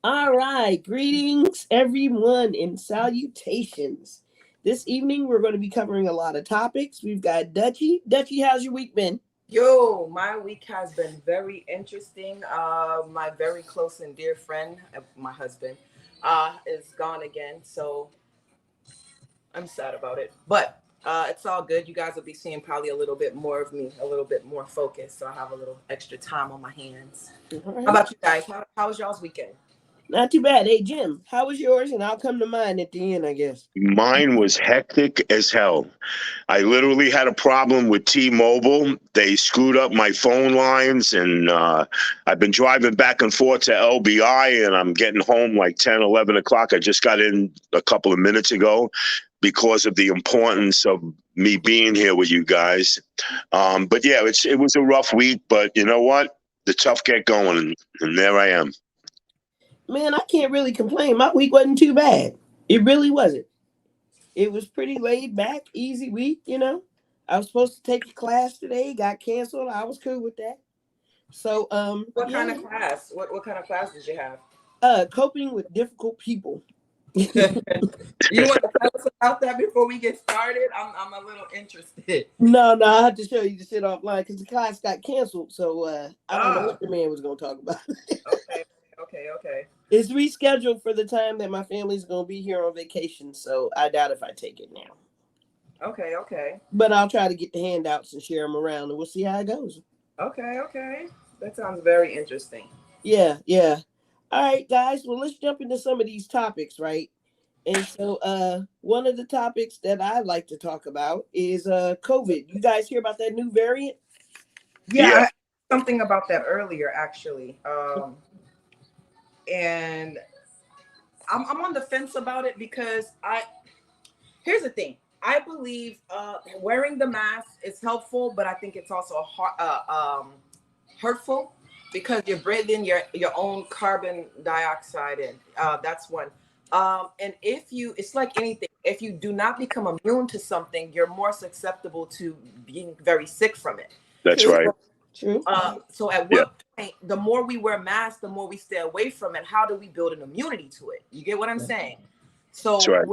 All right, greetings everyone and salutations. This evening we're going to be covering a lot of topics. We've got Dutchy. Dutchy, how's your week been? Yo, my week has been very interesting. My very close and dear friend, my husband, is gone again. So I'm sad about it. But it's all good. You guys will be seeing probably a little bit more of me, a little bit more focused. So I have a little extra time on my hands. All How right. about you guys? How was y'all's weekend? Not too bad. Hey, Jim, how was yours? And I'll come to mine at the end, I guess. Mine was hectic as hell. I literally had a problem with T-Mobile. They screwed up my phone lines, and I've been driving back and forth to LBI, and I'm getting home like 10, 11 o'clock. I just got in a couple of minutes ago because of the importance of me being here with you guys. But yeah, it was a rough week, but you know what? The tough get going, and there I am. Man, I can't really complain. My week wasn't too bad. It really wasn't. It was pretty laid back, easy week. I was supposed to take a class today, got canceled. I was cool with that. So, What kind yeah, of class? What kind of class did you have? coping with difficult people. You want to tell us about that before we get started? I'm a little interested. No, I have to show you the shit offline because the class got canceled. So I don't know Ah, what the man was going to talk about. okay. It's rescheduled for the time that my family's going to be here on vacation. So I doubt if I take it now. Okay. But I'll try to get the handouts and share them around, and we'll see how it goes. Okay. That sounds very interesting. Yeah. All right, guys. Well, let's jump into some of these topics, right? And so one of the topics that I'd like to talk about is COVID. You guys hear about that new variant? Yeah, Yeah. something about that earlier, actually. And I'm on the fence about it because here's the thing. I believe wearing the mask is helpful, but I think it's also hurtful because you're breathing your own carbon dioxide in. That's one. And it's like anything. If you do not become immune to something, you're more susceptible to being very sick from it. That's True. right. True. So at Yeah. what point, the more we wear masks, the more we stay away from it. How do we build an immunity to it? You get what I'm saying? That's So right.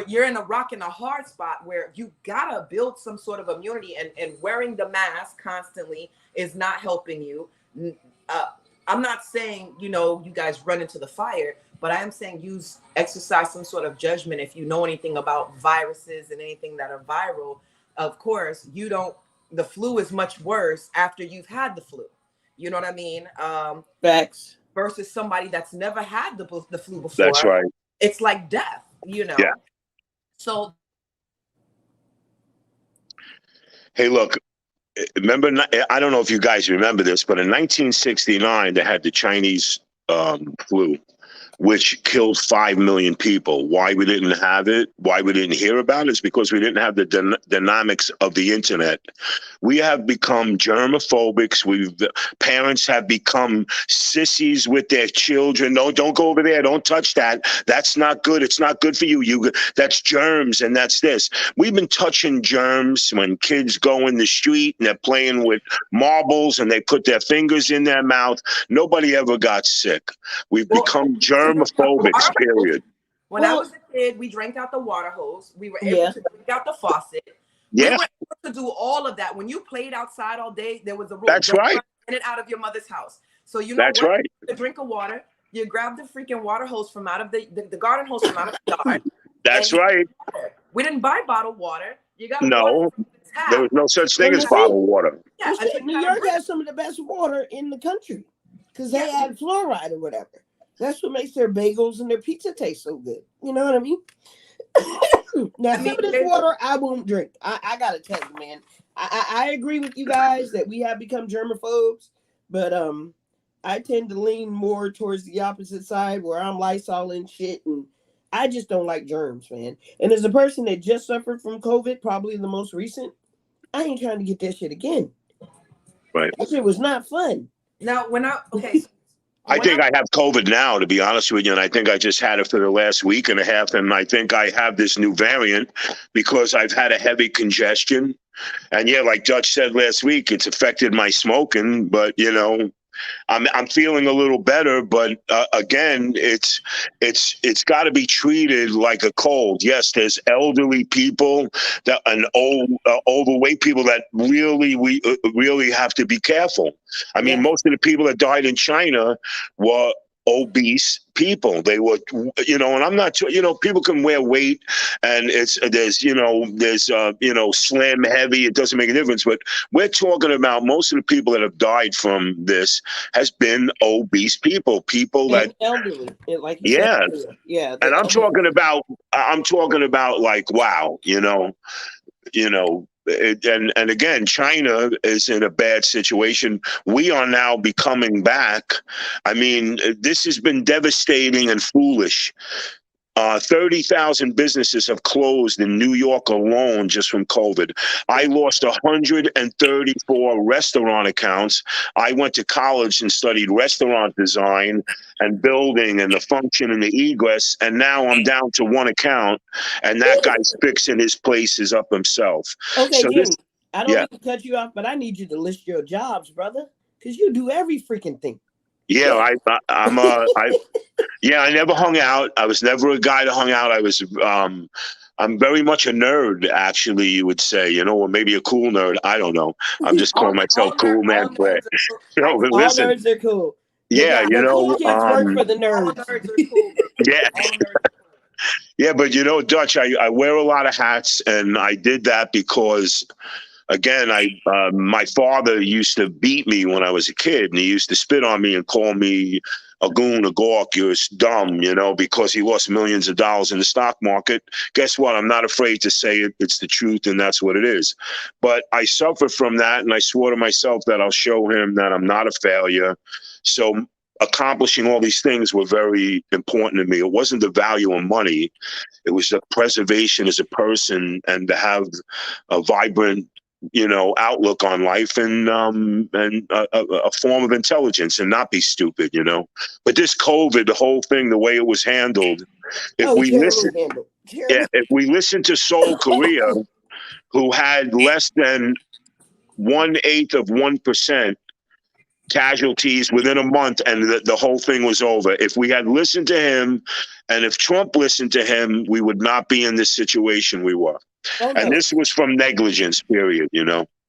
you're in a rock and a hard spot where you gotta build some sort of immunity, and wearing the mask constantly is not helping you. Uh, I'm not saying you guys run into the fire, but I am saying exercise some sort of judgment if you know anything about viruses and anything that are viral. Of course, you don't. The flu is much worse after you've had the flu. You know what I mean? Facts. Versus somebody that's never had the flu That's before. right. It's like death. Yeah. So Hey, look, remember, I don't know if you guys remember this, but in 1969, they had the Chinese flu, which killed 5 million people. Why we didn't have it, why we didn't hear about it, is because we didn't have the dynamics of the internet. We have become germophobics. Parents have become sissies with their children. No, don't go over there. Don't touch that. That's not good. It's not good for you. That's germs, and that's this. We've been touching germs when kids go in the street and they're playing with marbles and they put their fingers in their mouth. Nobody ever got sick. We've become germophobics, period. When I was a kid, we drank out the water hose. We were able Yeah. to drink out the faucet. We Yeah, were able to do all of that. When you played outside all day, there was a rule. that's Don't right. run in and out of your mother's house. So you know That's what? right. A drink of water. You grab the freaking water hose from out of the garden hose from out of the yard. That's and right. We didn't buy bottled water. You got No, from the tap. there was no such thing Well, as you see, bottled water. Yeah, well, shit, New York has some of the best water in the country because they add fluoride or whatever. That's what makes their bagels and their pizza taste so good. You know what I mean? Now, some of this water I won't drink. I gotta tell you, man. I agree with you guys that we have become germaphobes, but I tend to lean more towards the opposite side where I'm Lysol and shit, and I just don't like germs, man. And as a person that just suffered from COVID, probably the most recent, I ain't trying to get that shit again. Right. That shit was not fun. Now, I think I have COVID now, to be honest with you, and I think I just had it for the last week and a half, and I think I have this new variant because I've had a heavy congestion. And yeah, like Dutch said last week, it's affected my smoking, but I'm feeling a little better, but again, it's got to be treated like a cold. Yes, there's elderly people that and overweight people that we really have to be careful. I mean, most of the people that died in China were obese people. They were, and I'm not, people can wear weight, and there's slim, heavy. It doesn't make a difference. But we're talking about most of the people that have died from this has been obese people, and elderly, like you said. yeah. Yeah, And I'm talking about like, wow, and again, China is in a bad situation. We are now becoming back. I mean, this has been devastating and foolish. 30,000 businesses have closed in New York alone just from COVID. I lost 134 restaurant accounts. I went to college and studied restaurant design and building and the function and the egress. And now I'm down to one account, and that guy's fixing his places up himself. Okay, So Jimmy, I don't mean to cut you off, but I need you to list your jobs, brother, because you do every freaking thing. Yeah, I never hung out. I was never a guy that hung out. I'm very much a nerd, actually, you would say, or maybe a cool nerd. I don't know. I'm just calling myself cool, man. But, all listen. nerds are cool. Yeah, the cool kids work for the nerds. All nerds are cool. Yeah. Yeah, but Dutch, I wear a lot of hats, and I did that because, again, my father used to beat me when I was a kid, and he used to spit on me and call me a goon, a gawk, you're dumb, because he lost millions of dollars in the stock market. Guess what? I'm not afraid to say it. It's the truth, and that's what it is. But I suffered from that, and I swore to myself that I'll show him that I'm not a failure. So accomplishing all these things were very important to me. It wasn't the value of money. It was the preservation as a person and to have a vibrant outlook on life and a form of intelligence and not be stupid, But this COVID, the whole thing, the way it was handled, if we listen to Seoul, Korea, who had less than 1/8 of 1% casualties within a month, and the whole thing was over. If we had listened to him, and if Trump listened to him, we would not be in this situation we were. Oh, no. And this was from negligence, period,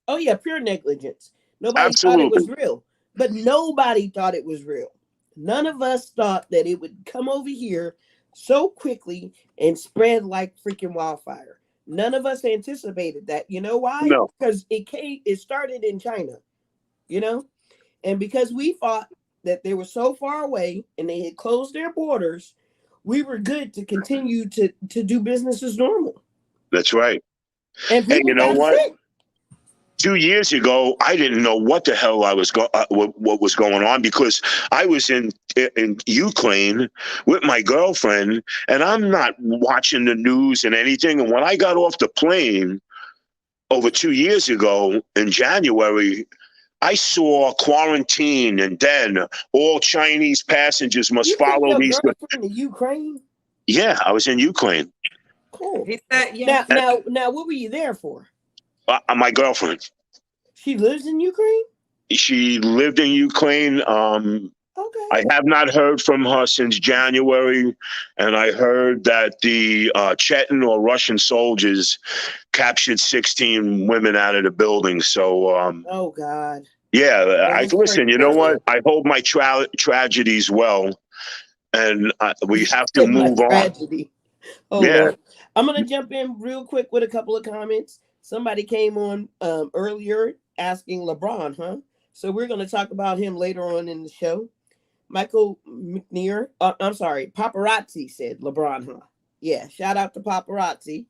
Oh, yeah, pure negligence. Nobody Absolutely. thought it was real. But nobody thought it was real. None of us thought that it would come over here so quickly and spread like freaking wildfire. None of us anticipated that. You know why? No. Because it started in China, And because we thought that they were so far away and they had closed their borders, we were good to continue to do business as normal. That's right. And hey, you know what? Sick. 2 years ago, I didn't know what the hell what was going on, because I was in Ukraine with my girlfriend, and I'm not watching the news and anything. And when I got off the plane over 2 years ago in January, I saw quarantine, and then all Chinese passengers must follow these. In the Ukraine? Yeah, I was in Ukraine. Cool. Now, what were you there for? My girlfriend. She lives in Ukraine? She lived in Ukraine. Okay. I have not heard from her since January, and I heard that the Chechen or Russian soldiers captured 16 women out of the building. So, oh God. Yeah, listen. You know what? I hope my tragedy's well, and we have to move on. Tragedy. Oh, yeah. Lord. I'm gonna jump in real quick with a couple of comments. Somebody came on earlier asking LeBron, huh? So we're gonna talk about him later on in the show. Michael McNear, Paparazzi said LeBron, huh? Yeah, shout out to Paparazzi.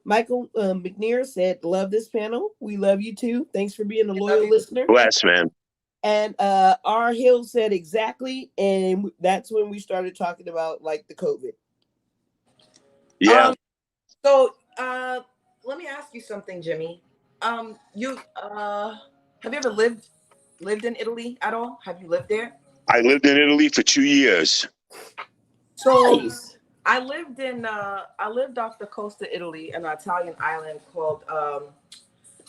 Michael McNear said, love this panel. We love you too. Thanks for being a loyal listener. Bless, man. And R. Hill said exactly. And that's when we started talking about like the COVID. Yeah. So let me ask you something, Jimmy. You have you ever lived in Italy at all? Have you lived there? I lived in Italy for 2 years. So nice. I lived off the coast of Italy, an Italian island called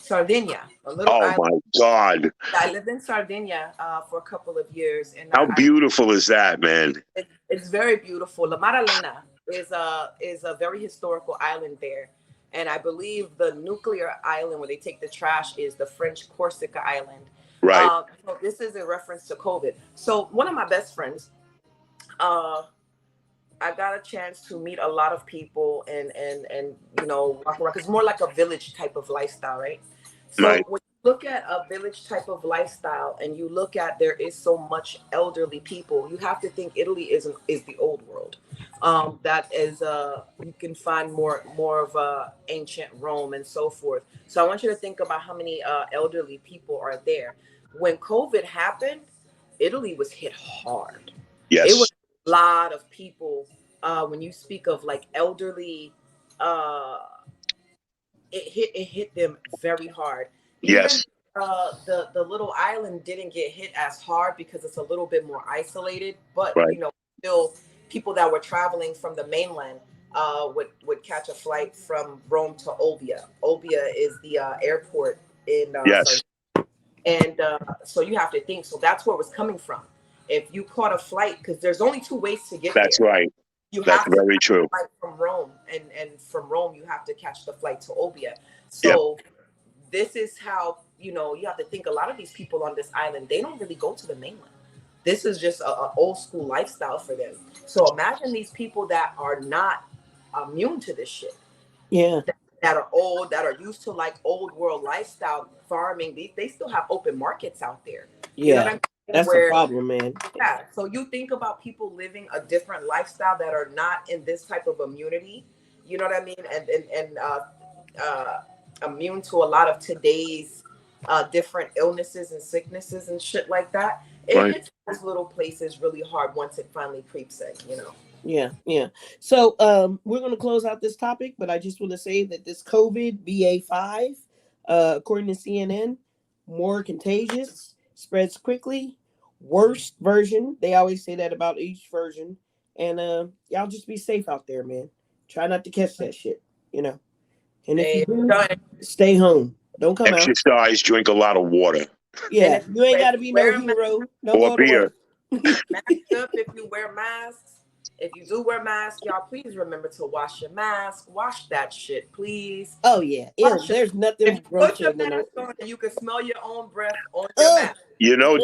Sardinia, a little Oh island. my God. I lived in Sardinia for a couple of years, and How beautiful is that, man? it's very beautiful. La Maddalena is a very historical island there, and I believe the nuclear island where they take the trash is the French Corsica Island. Right. So this is in reference to COVID. So one of my best friends, I got a chance to meet a lot of people and walk around, 'cause it's more like a village type of lifestyle, right? So Right. when you look at a village type of lifestyle and you look at there is so much elderly people, you have to think Italy is the old world. That is you can find more of ancient Rome and so forth. So I want you to think about how many elderly people are there. When COVID happened, Italy was hit hard. Yes. It was a lot of people. When you speak of like elderly, it hit them very hard. Yes. Even the little island didn't get hit as hard because it's a little bit more isolated. But Right. still people that were traveling from the mainland would catch a flight from Rome to Olbia. Olbia is the airport in Yes. and so you have to think. So that's where it was coming from. If you caught a flight, because there's only two ways to get That's there. right. You That's have to very true. flight from Rome, and from Rome you have to catch the flight to Olbia. So this is how you have to think. A lot of these people on this island, they don't really go to the mainland. This is just a old school lifestyle for them. So imagine these people that are not immune to this shit. Yeah. That are old, that are used to like old world lifestyle farming. They still have open markets out there. You know what I mean? That's a problem, man. Yeah. So you think about people living a different lifestyle that are not in this type of immunity. You know what I mean? And immune to a lot of today's different illnesses and sicknesses and shit like that. It hits those little places really hard once it finally creeps in. Yeah. So we're going to close out this topic, but I just want to say that this COVID BA.5, according to CNN, more contagious, spreads quickly, worst version. They always say that about each version. And y'all just be safe out there, man. Try not to catch that shit, And if you do, stay home. Don't come out. Exercise, drink a lot of water. Yeah, you ain't got to be no hero. Don't go to work. Mask up if you wear masks. If you do wear masks, y'all, please remember to wash your mask. Wash that shit, please. Oh, yeah. There's nothing. If you put your mask on, you can smell your own breath on your mask.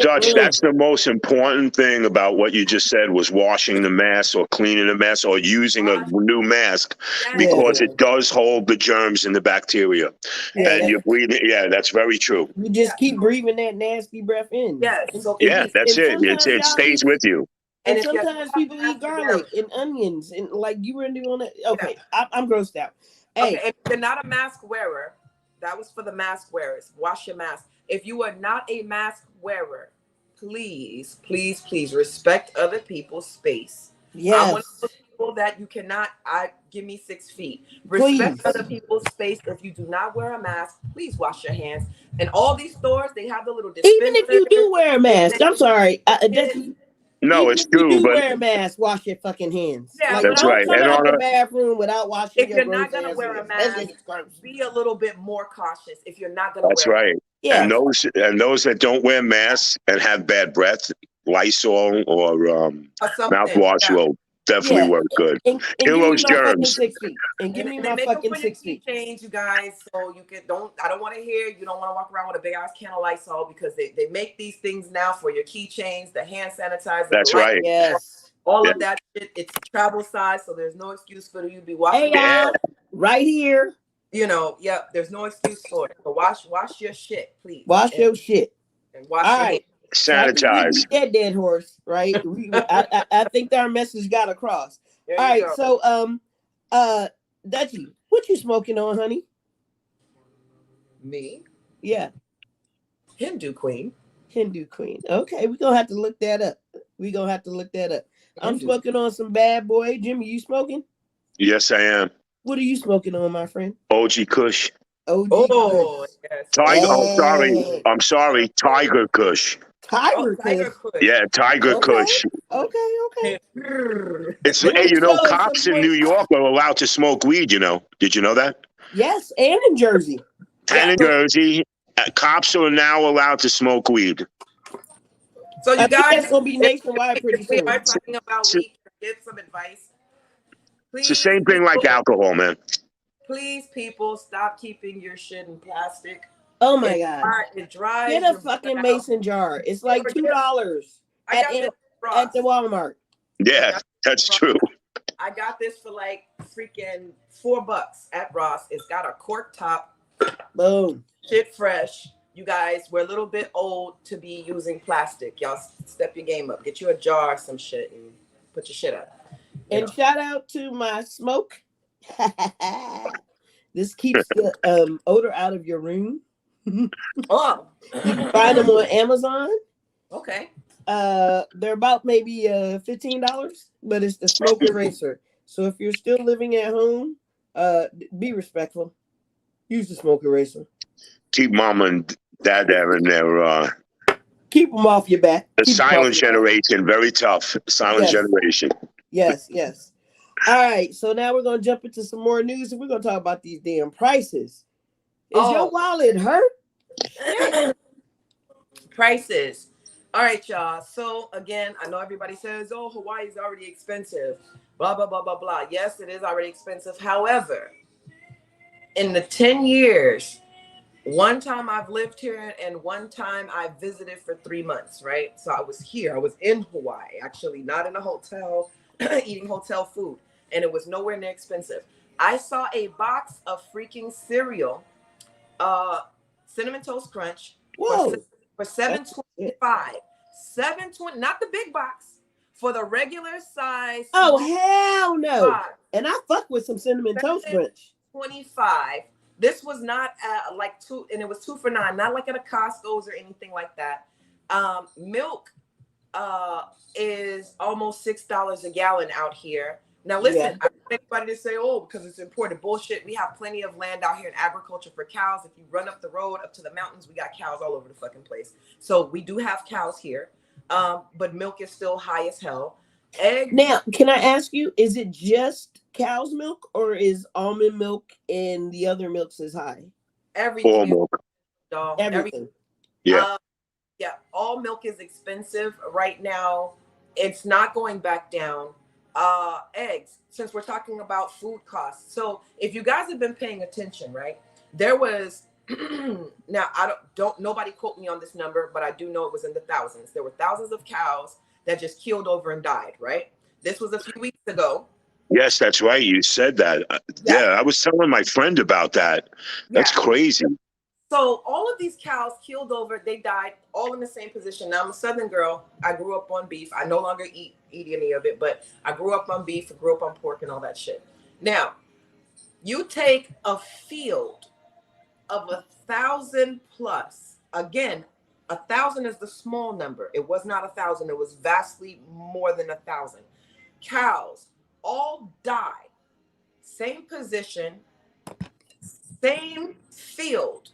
Dutch, that's the most important thing about what you just said was washing the mask or cleaning the mask or using a new mask because it does hold the germs and the bacteria. And you're breathing. Yeah, that's very true. You just keep breathing that nasty breath in. Yes. That's it. It stays with you. And sometimes people eat garlic and onions and like you were doing it. Okay, I'm grossed out. Hey, if you're not a mask wearer, that was for the mask wearers. Wash your mask. If you are not a mask wearer, please respect other people's space. Yes. I want people that you cannot. Give me 6 feet. Respect other people's space. If you do not wear a mask, please wash your hands. And all these stores, they have the little dispenser. Even if you do wear a mask, I'm sorry. No, it's true. If you but wear a mask, wash your fucking hands. Yeah, that's right. Come out the bathroom without washing if your you're not gonna wear a mask, be a little bit more cautious. If you're not gonna that's wear right. Yeah. And those that don't wear masks and have bad breath, Lysol or mouthwash will definitely work good. And kill those germs. 6 feet. And give me my fucking 6 feet. Change, you guys, so you can I don't want to hear you don't want to walk around with a big ass can of Lysol because they make these things now for your keychains, the hand sanitizer. That's right. Yes. All of that shit, it's travel size, so there's no excuse for you to be walking around right here. There's no excuse for it. So wash your shit, please. Wash your shit. And wash your hands. Sanitize. That dead horse, right? I think our message got across. All right, so Dutchie, what you smoking on, honey? Me? Yeah. Hindu queen. Okay, we're gonna have to look that up. I'm smoking on some Bad Boy. Jimmy, you smoking? Yes, I am. What are you smoking on, my friend? OG Kush. OG Kush. Yes. Tiger. Oh, I'm sorry. Tiger Kush. Tiger Kush. Yeah, Tiger Kush. Okay. It's cops in New York are allowed to smoke weed. Did you know that? Yes, and in Jersey. And in Jersey, cops are now allowed to smoke weed. So you I think guys, that's gonna be nationwide pretty if we soon. are talking about weed, give some advice. It's the Please, same thing like alcohol, man. please, people, stop keeping your shit in plastic. Oh my God. It dries. Get a your fucking blood out. mason jar. It's like $2 I got this at the Walmart. Yeah, that's true. I got this for like freaking $4 at Ross. It's got a cork top. Boom. Shit fresh. You guys, we're a little bit old to be using plastic. Y'all step your game up. Get you a jar, some shit, and put your shit up. And shout out to my smoke. This keeps the odor out of your room. Oh, you can find them on Amazon. Okay. They're about maybe $15, but it's the smoke eraser. So if you're still living at home, be respectful. Use the smoke eraser. Keep mama and dad there in there. Keep them off your back. The silent generation, very tough. Silent generation. Yes, yes. All right, so now we're going to jump into some more news, and we're going to talk about these damn prices. Is your wallet hurt? Prices. All right, y'all. So, again, I know everybody says, oh, Hawaii is already expensive. Blah, blah, blah, blah, blah. Yes, it is already expensive. However, in the 10 years, one time I've lived here and one time I visited for 3 months, right? So I was here. I was in Hawaii, actually, not in a hotel, eating hotel food. And it was nowhere near expensive. I saw a box of freaking cereal, Cinnamon Toast Crunch, for $7.25. $7.20, not the big box, for the regular size. Oh, hell no. Box. And I fuck with some Cinnamon Toast Crunch. $25. This was not like two, and it was 2 for $9, not like at a Costco's or anything like that. Milk is almost $6 a gallon out here. Now, listen, I don't want anybody to say, oh, because it's imported. Bullshit. We have plenty of land out here in agriculture for cows. If you run up the road, up to the mountains, we got cows all over the fucking place. So we do have cows here, but milk is still high as hell. Eggs. Now, can I ask you, is it just cow's milk or is almond milk and the other milks as high? Everything. All milk. Everything. Yeah. Yeah, all milk is expensive right now. It's not going back down. Eggs, since we're talking about food costs. So if you guys have been paying attention, right, there was now I don't nobody quote me on this number, but I do know it was in the thousands. There were thousands of cows that just keeled over and died, right? This was a few weeks ago. Yes, that's right. You said that. Yeah, I was telling my friend about that. That's crazy. So all of these cows keeled over, they died, all in the same position. Now, I'm a Southern girl. I grew up on beef. I no longer eat any of it, but I grew up on beef, I grew up on pork and all that shit. Now, you take a field of 1,000 plus. Again, 1,000 is the small number. It was not 1,000. It was vastly more than 1,000. Cows all died. Same position, same field.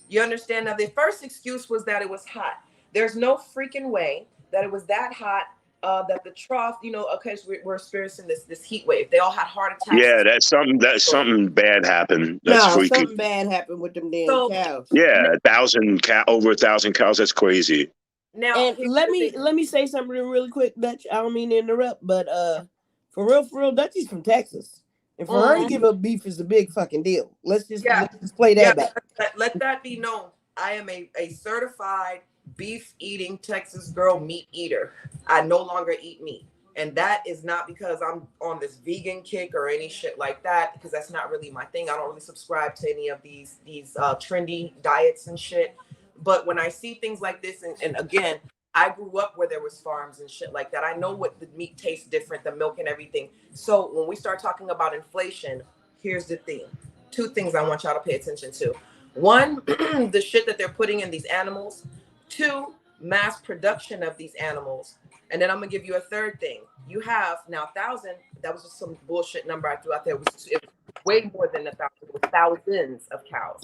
You understand? Now, the first excuse was that it was hot. There's no freaking way that it was that hot, that the trough, okay, so we're experiencing this heat wave. They all had heart attacks. Yeah, that's something bad happened. That's freaky. Something bad happened with them damn cows. Yeah, over 1,000 cows. That's crazy. Now, and let me say something really quick, Dutch. I don't mean to interrupt, but for real, Dutchie's from Texas. And for her to give up beef is a big fucking deal. Let's just play that back. Let that be known. I am a certified beef eating Texas girl, meat eater. I no longer eat meat. And that is not because I'm on this vegan kick or any shit like that, because that's not really my thing. I don't really subscribe to any of these trendy diets and shit. But when I see things like this, and again, I grew up where there was farms and shit like that. I know what the meat tastes different, the milk and everything. So when we start talking about inflation, here's the thing. 2 things I want y'all to pay attention to. 1, the shit that they're putting in these animals. 2, mass production of these animals. And then I'm going to give you a third thing. You have now 1,000. That was just some bullshit number I threw out there. It was way more than 1,000. It was thousands of cows.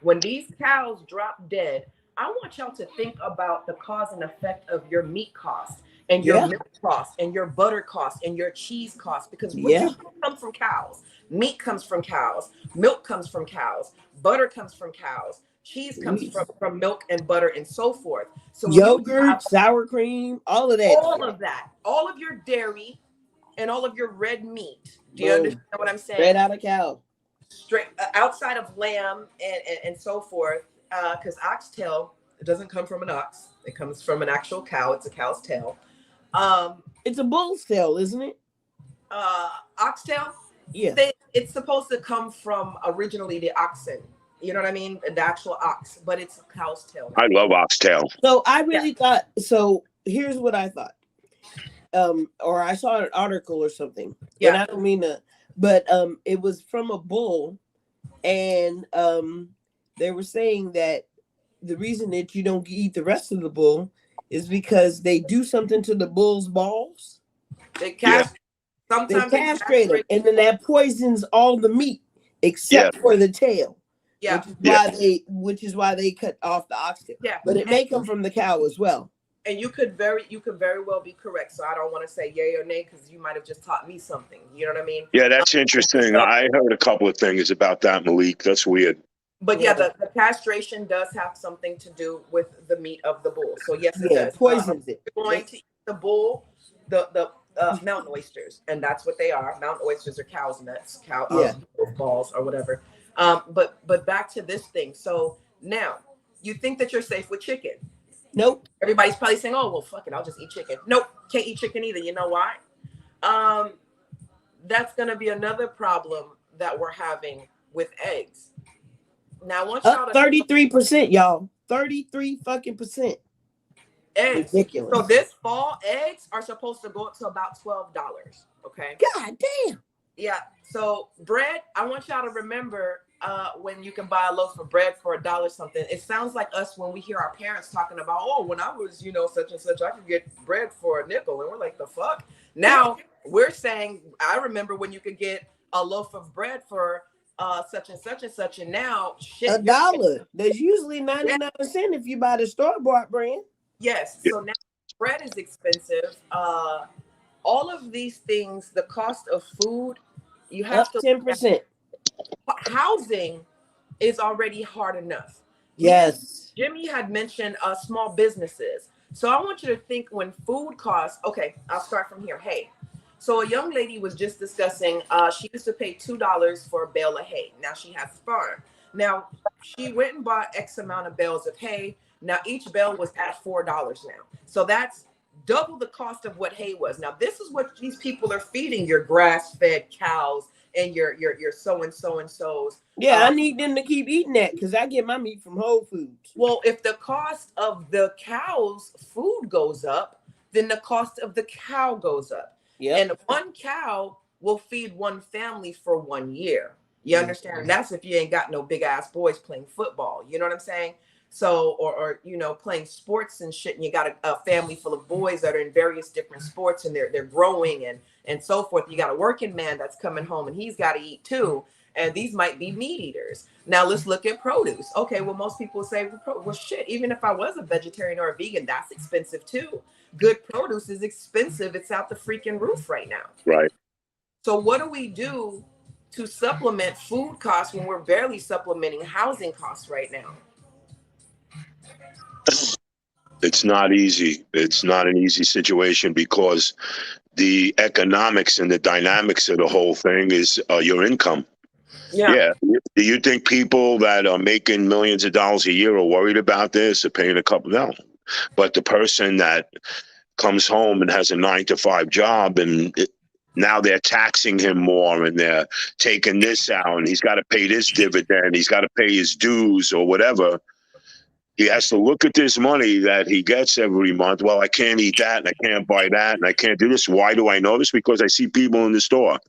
When these cows drop dead, I want y'all to think about the cause and effect of your meat cost and your milk cost and your butter cost and your cheese cost, because what you come from cows. Meat comes from cows. Milk comes from cows. butter comes from cows, cheese comes from milk and butter and so forth. So yogurt, sour cream, all of that. All of your dairy and all of your red meat. Do you understand what I'm saying? Straight out of cow. Straight outside of lamb and so forth, because oxtail, it doesn't come from an ox. It comes from an actual cow. It's a cow's tail. It's a bull's tail, isn't it? Oxtail? Yeah. It's supposed to come from originally the oxen. You know what I mean? The actual ox, but it's a cow's tail. I love oxtail. So I really thought, so here's what I thought. Or I saw an article or something. Yeah. And I don't mean to, but it was from a bull, and they were saying that the reason that you don't eat the rest of the bull is because they do something to the bull's balls. They castrate them, and then that poisons all the meat except for the tail. Yeah, which is why they cut off the oxtail. Yeah, but it may come from the cow as well. And you could very well be correct. So I don't want to say yay or nay because you might have just taught me something. You know what I mean? Yeah, that's interesting. I heard a couple of things about that, Malik. That's weird. But yeah, the castration does have something to do with the meat of the bull. So yes, it does. Poisons it. You're going to eat the bull, the mountain oysters, and that's what they are. Mountain oysters are cow's nuts, balls or whatever. But back to this thing. So now you think that you're safe with chicken. Nope. Everybody's probably saying, oh, well, fuck it, I'll just eat chicken. Nope, can't eat chicken either. You know why? That's going to be another problem that we're having with eggs. Now, I want y'all to 33%, y'all. 33 fucking percent. Eggs. Ridiculous. So this fall, eggs are supposed to go up to about $12. Okay. God damn. Yeah. So bread, I want y'all to remember when you can buy a loaf of bread for $1 something. It sounds like us when we hear our parents talking about, oh, when I was, such and such, I could get bread for a nickel. And we're like, the fuck? Now we're saying, I remember when you could get a loaf of bread for such and such and such. And now shit. $1. There's usually 99 cents if you buy the store-bought brand. Yes. So now bread is expensive. All of these things, the cost of food, you have to 10%. Housing is already hard enough. Yes. Jimmy had mentioned small businesses. So I want you to think when food costs. Okay, I'll start from here. Hey, so a young lady was just discussing, she used to pay $2 for a bale of hay. Now she has a farm. Now she went and bought X amount of bales of hay. Now each bale was at $4 now. So that's double the cost of what hay was. Now this is what these people are feeding your grass-fed cows and your so-and-so-and-sos. Yeah, I need them to keep eating that because I get my meat from Whole Foods. Well, if the cost of the cow's food goes up, then the cost of the cow goes up. Yeah. And one cow will feed one family for 1 year. You understand? Mm-hmm. That's if you ain't got no big ass boys playing football. You know what I'm saying? So, or playing sports and shit, and you got a family full of boys that are in various different sports and they're growing and so forth. You got a working man that's coming home and he's got to eat too. And these might be meat eaters. Now let's look at produce. Okay, well, most people say, well, shit, even if I was a vegetarian or a vegan, that's expensive too. Good produce is expensive. It's out the freaking roof right now. Right. So what do we do to supplement food costs when we're barely supplementing housing costs right now? It's not easy. It's not an easy situation because the economics and the dynamics of the whole thing is your income. Yeah. Do you think people that are making millions of dollars a year are worried about this or paying a couple? No. But the person that comes home and has a 9-to-5 job and now they're taxing him more and they're taking this out and he's got to pay this dividend. He's got to pay his dues or whatever. He has to look at this money that he gets every month. Well, I can't eat that and I can't buy that and I can't do this. Why do I know this? Because I see people in the store.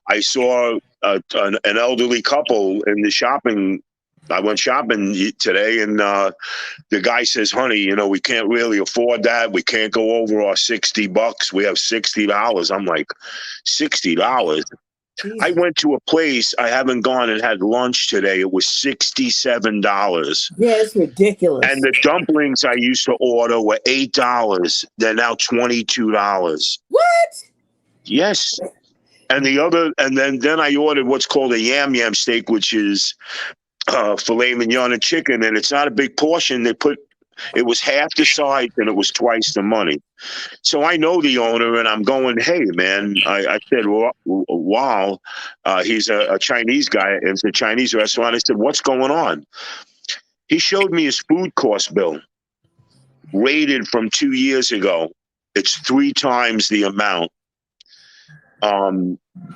I saw an elderly couple in the shopping. I went shopping today and the guy says, honey, we can't really afford that. We can't go over our $60. We have $60. I'm like, $60? Jesus. I went to a place I haven't gone and had lunch today. It was $67. Yeah, it's ridiculous. And the dumplings I used to order were $8. They're now $22. What? Yes. And then I ordered what's called a yam steak, which is filet mignon and chicken, and it's not a big portion. It was half the size and it was twice the money. So I know the owner, and I'm going, hey, man. I said, well, wow. He's a Chinese guy. It's a Chinese restaurant. I said, what's going on? He showed me his food cost bill, rated from 2 years ago. It's 3 times the amount.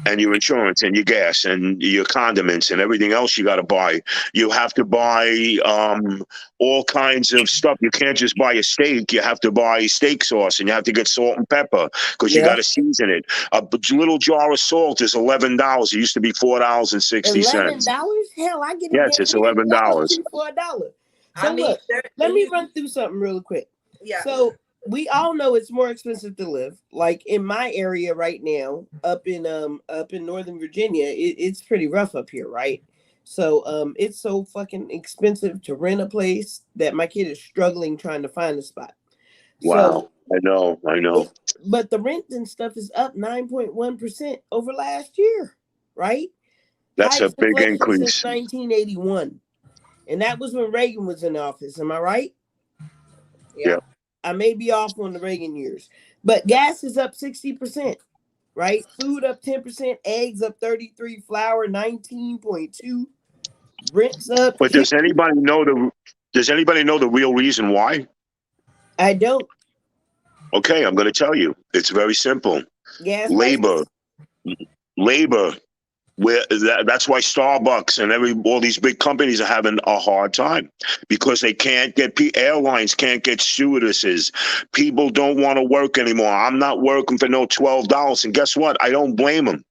And your insurance and your gas and your condiments and everything else you got to buy. You have to buy all kinds of stuff. You can't just buy a steak. You have to buy steak sauce, and you have to get salt and pepper because you got to season it. A little jar of salt is $11. It used to be $4.60. $11? Hell, I get it. Yes, it's $11 for $1. So I mean, look, let me run through something really quick. Yeah. So we all know it's more expensive to live. Like in my area right now, up in Northern Virginia, it's pretty rough up here, right? So it's so fucking expensive to rent a place that my kid is struggling trying to find a spot. Wow. So, I know. But the rent and stuff is up 9.1% over last year, right? That's Highest a big inflation increase. since 1981. And that was when Reagan was in office. Am I right? Yeah. I may be off on the Reagan years, but gas is up 60%, right? Food up 10%, eggs up 33%, flour 19.2%, rent's up. But does anybody know the real reason why? I don't. Okay, I'm going to tell you. It's very simple. Gas Labor. That's why Starbucks and all these big companies are having a hard time, because they can't get airlines can't get stewardesses. People don't want to work anymore. I'm not working for no $12, and guess what? I don't blame them.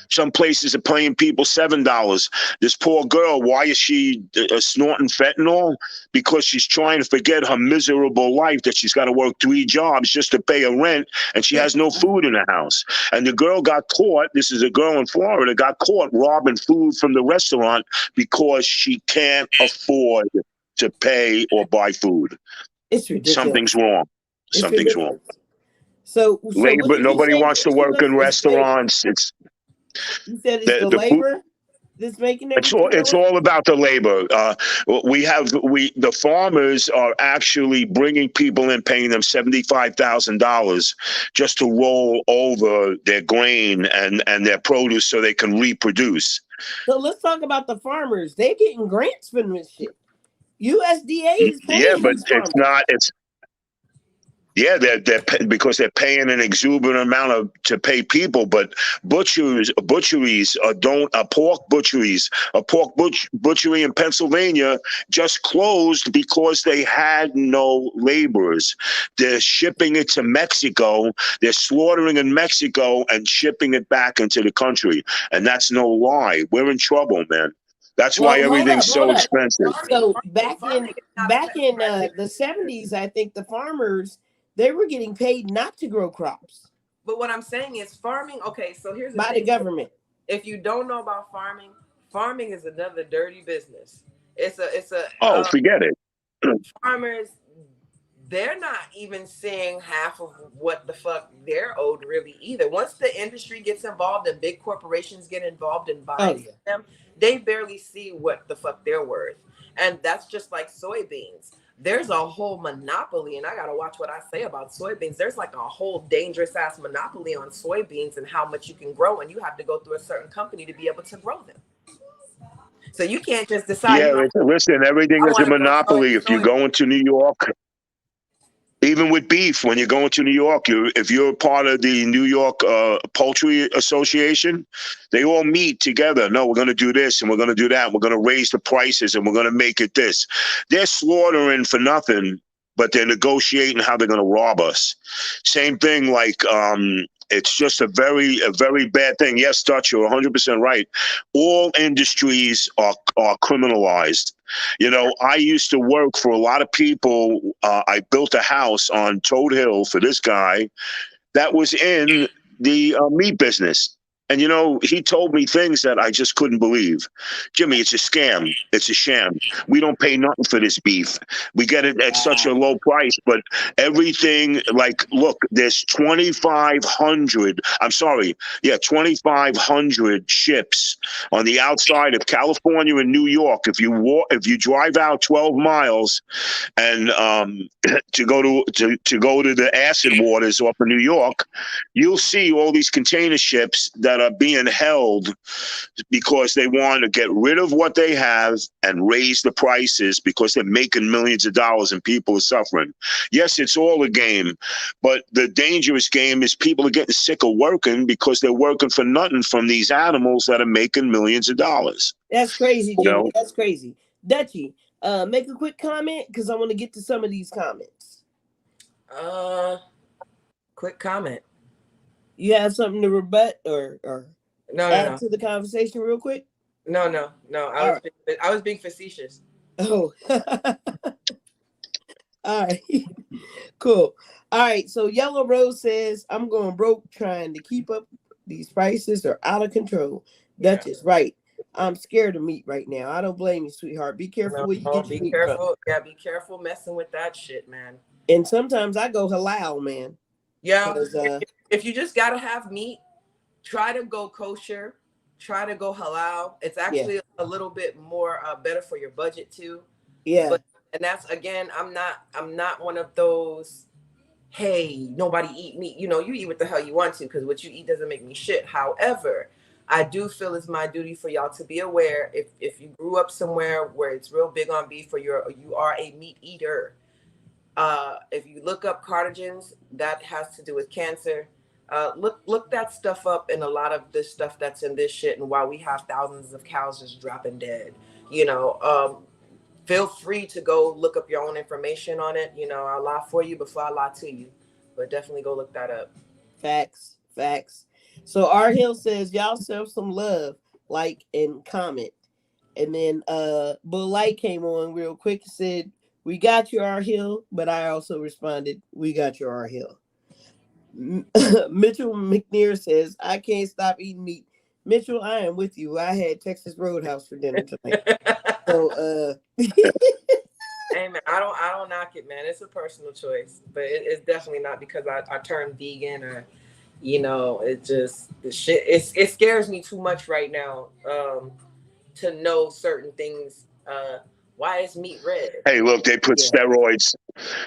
Some places are paying people $7. This poor girl, why is she snorting fentanyl? Because she's trying to forget her miserable life that she's got to work 3 jobs just to pay her rent, and she has no food in the house. And the girl got caught. This is a girl in Florida, got caught robbing food from the restaurant because she can't afford to pay or buy food. It's ridiculous. Something's wrong. Something's wrong. So labor. Nobody wants to work in restaurants. You said it's the labor that's making it. It's all about the labor. The farmers are actually bringing people in, paying them $75,000 just to roll over their grain and their produce so they can reproduce. So let's talk about the farmers. They're getting grants for this shit. USDA is paying but these farmers. it's not. Yeah, they're because they're paying an exuberant amount to pay people, but butcheries don't. A pork butchery in Pennsylvania just closed because they had no laborers. They're shipping it to Mexico. They're slaughtering in Mexico and shipping it back into the country, and that's no lie. We're in trouble, man. That's why everything's so expensive. So back in the 70s, I think the farmers, they were getting paid not to grow crops. But what I'm saying is farming. Okay, so here's the government. If you don't know about farming is another dirty business. It's a. Forget it. Farmers, they're not even seeing half of what the fuck they're owed really either. Once the industry gets involved and big corporations get involved in buying them, they barely see what the fuck they're worth. And that's just like soybeans. There's a whole monopoly, and I gotta watch what I say about soybeans. There's like a whole dangerous ass monopoly on soybeans and how much you can grow, and you have to go through a certain company to be able to grow them. So you can't just decide. Yeah, listen, everything is a monopoly. If you go into New York, even with beef, when you're going to New York, if you're part of the New York Poultry Association, they all meet together. No, we're going to do this and we're going to do that. We're going to raise the prices and we're going to make it this. They're slaughtering for nothing, but they're negotiating how they're going to rob us. Same thing, like it's just a very bad thing. Yes, Dutch, you're 100% right. All industries are criminalized. You know, I used to work for a lot of people. I built a house on Toad Hill for this guy that was in the meat business. And he told me things that I just couldn't believe. Jimmy, it's a scam. It's a sham. We don't pay nothing for this beef. We get it at such a Wow. low price, but everything, like, look, there's 2,500, I'm sorry, yeah, 2,500 ships on the outside of California and New York. If you drive out 12 miles and to go to the acid waters off of New York, you'll see all these container ships that are being held because they want to get rid of what they have and raise the prices because they're making millions of dollars and people are suffering. Yes, it's all a game, but the dangerous game is people are getting sick of working because they're working for nothing from these animals that are making millions of dollars. That's crazy, You Jimmy. know? That's crazy. Dutchie, make a quick comment because I want to get to some of these comments. Quick comment. You have something to rebut or add No. to the conversation real quick? No. I was being facetious. Oh. All right. Cool. All right. So Yellow Rose says, I'm going broke trying to keep up. These prices are out of control. Yeah. Duchess, right. I'm scared of meat right now. I don't blame you, sweetheart. Be careful where you get your be meat careful. from. Yeah, be careful messing with that shit, man. And sometimes I go halal, man. Yeah. If you just gotta have meat, try to go kosher. Try to go halal. It's actually a little bit more better for your budget too. Yeah. And that's, again, I'm not one of those, hey, nobody eat meat. You eat what the hell you want to, because what you eat doesn't make me shit. However, I do feel it's my duty for y'all to be aware, if you grew up somewhere where it's real big on beef, or you are a meat eater, if you look up carcinogens, that has to do with cancer. Look that stuff up, and a lot of this stuff that's in this shit, and why we have thousands of cows just dropping dead. Feel free to go look up your own information on it. I'll lie for you before I lie to you, but definitely go look that up. Facts. So R Hill says, y'all serve some love, like and comment. And then Bull Light came on real quick and said, we got you, R Hill, but I also responded, we got you, R Hill. Mitchell McNear says, I can't stop eating meat. Mitchell, I am with you. I had Texas Roadhouse for dinner tonight. So hey man, I don't knock it, man. It's a personal choice, but it's definitely not because I turned vegan, or it just, the shit, it scares me too much right now to know certain things. Why is meat red? Hey, look, they put steroids.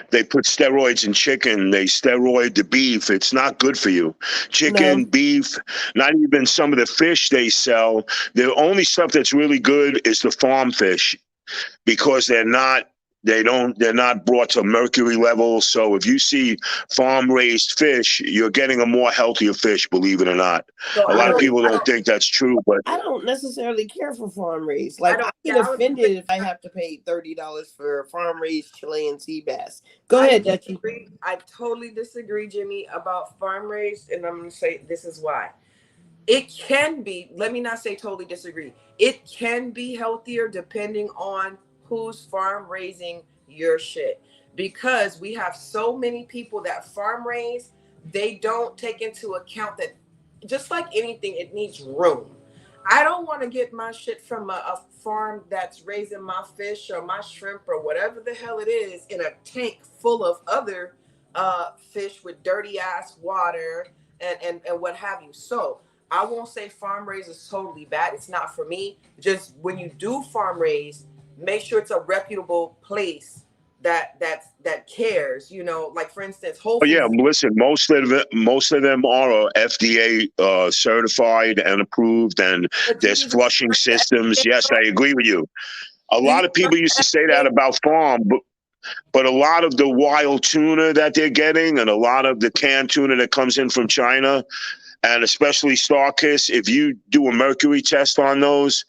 They put steroids in chicken. They steroid the beef. It's not good for you. Chicken, beef, not even some of the fish they sell. The only stuff that's really good is the farm fish, because they're not brought to mercury levels. So if you see farm raised fish, you're getting a more healthier fish, believe it or not. So a lot of people don't think that's true, but I don't necessarily care for farm raised. Like, I get offended if I have to pay $30 for farm raised Chilean sea bass. Go ahead, Dutchie. I totally disagree, Jimmy, about farm raised, and I'm going to say this is why. It can be, let me not say totally disagree. It can be healthier depending on who's farm raising your shit. Because we have so many people that farm raise, they don't take into account that, just like anything, it needs room. I don't want to get my shit from a farm that's raising my fish or my shrimp or whatever the hell it is in a tank full of other fish with dirty ass water and what have you. So I won't say farm raised is totally bad. It's not for me. Just when you do farm raised, make sure it's a reputable place that cares. Like, for instance, Whole Foods. Yeah, listen, most of them are FDA certified and approved, and there's flushing systems. Yes, I agree with you. A lot of people used to say that about farm, but a lot of the wild tuna that they're getting, and a lot of the canned tuna that comes in from China, and especially Starkiss, if you do a mercury test on those,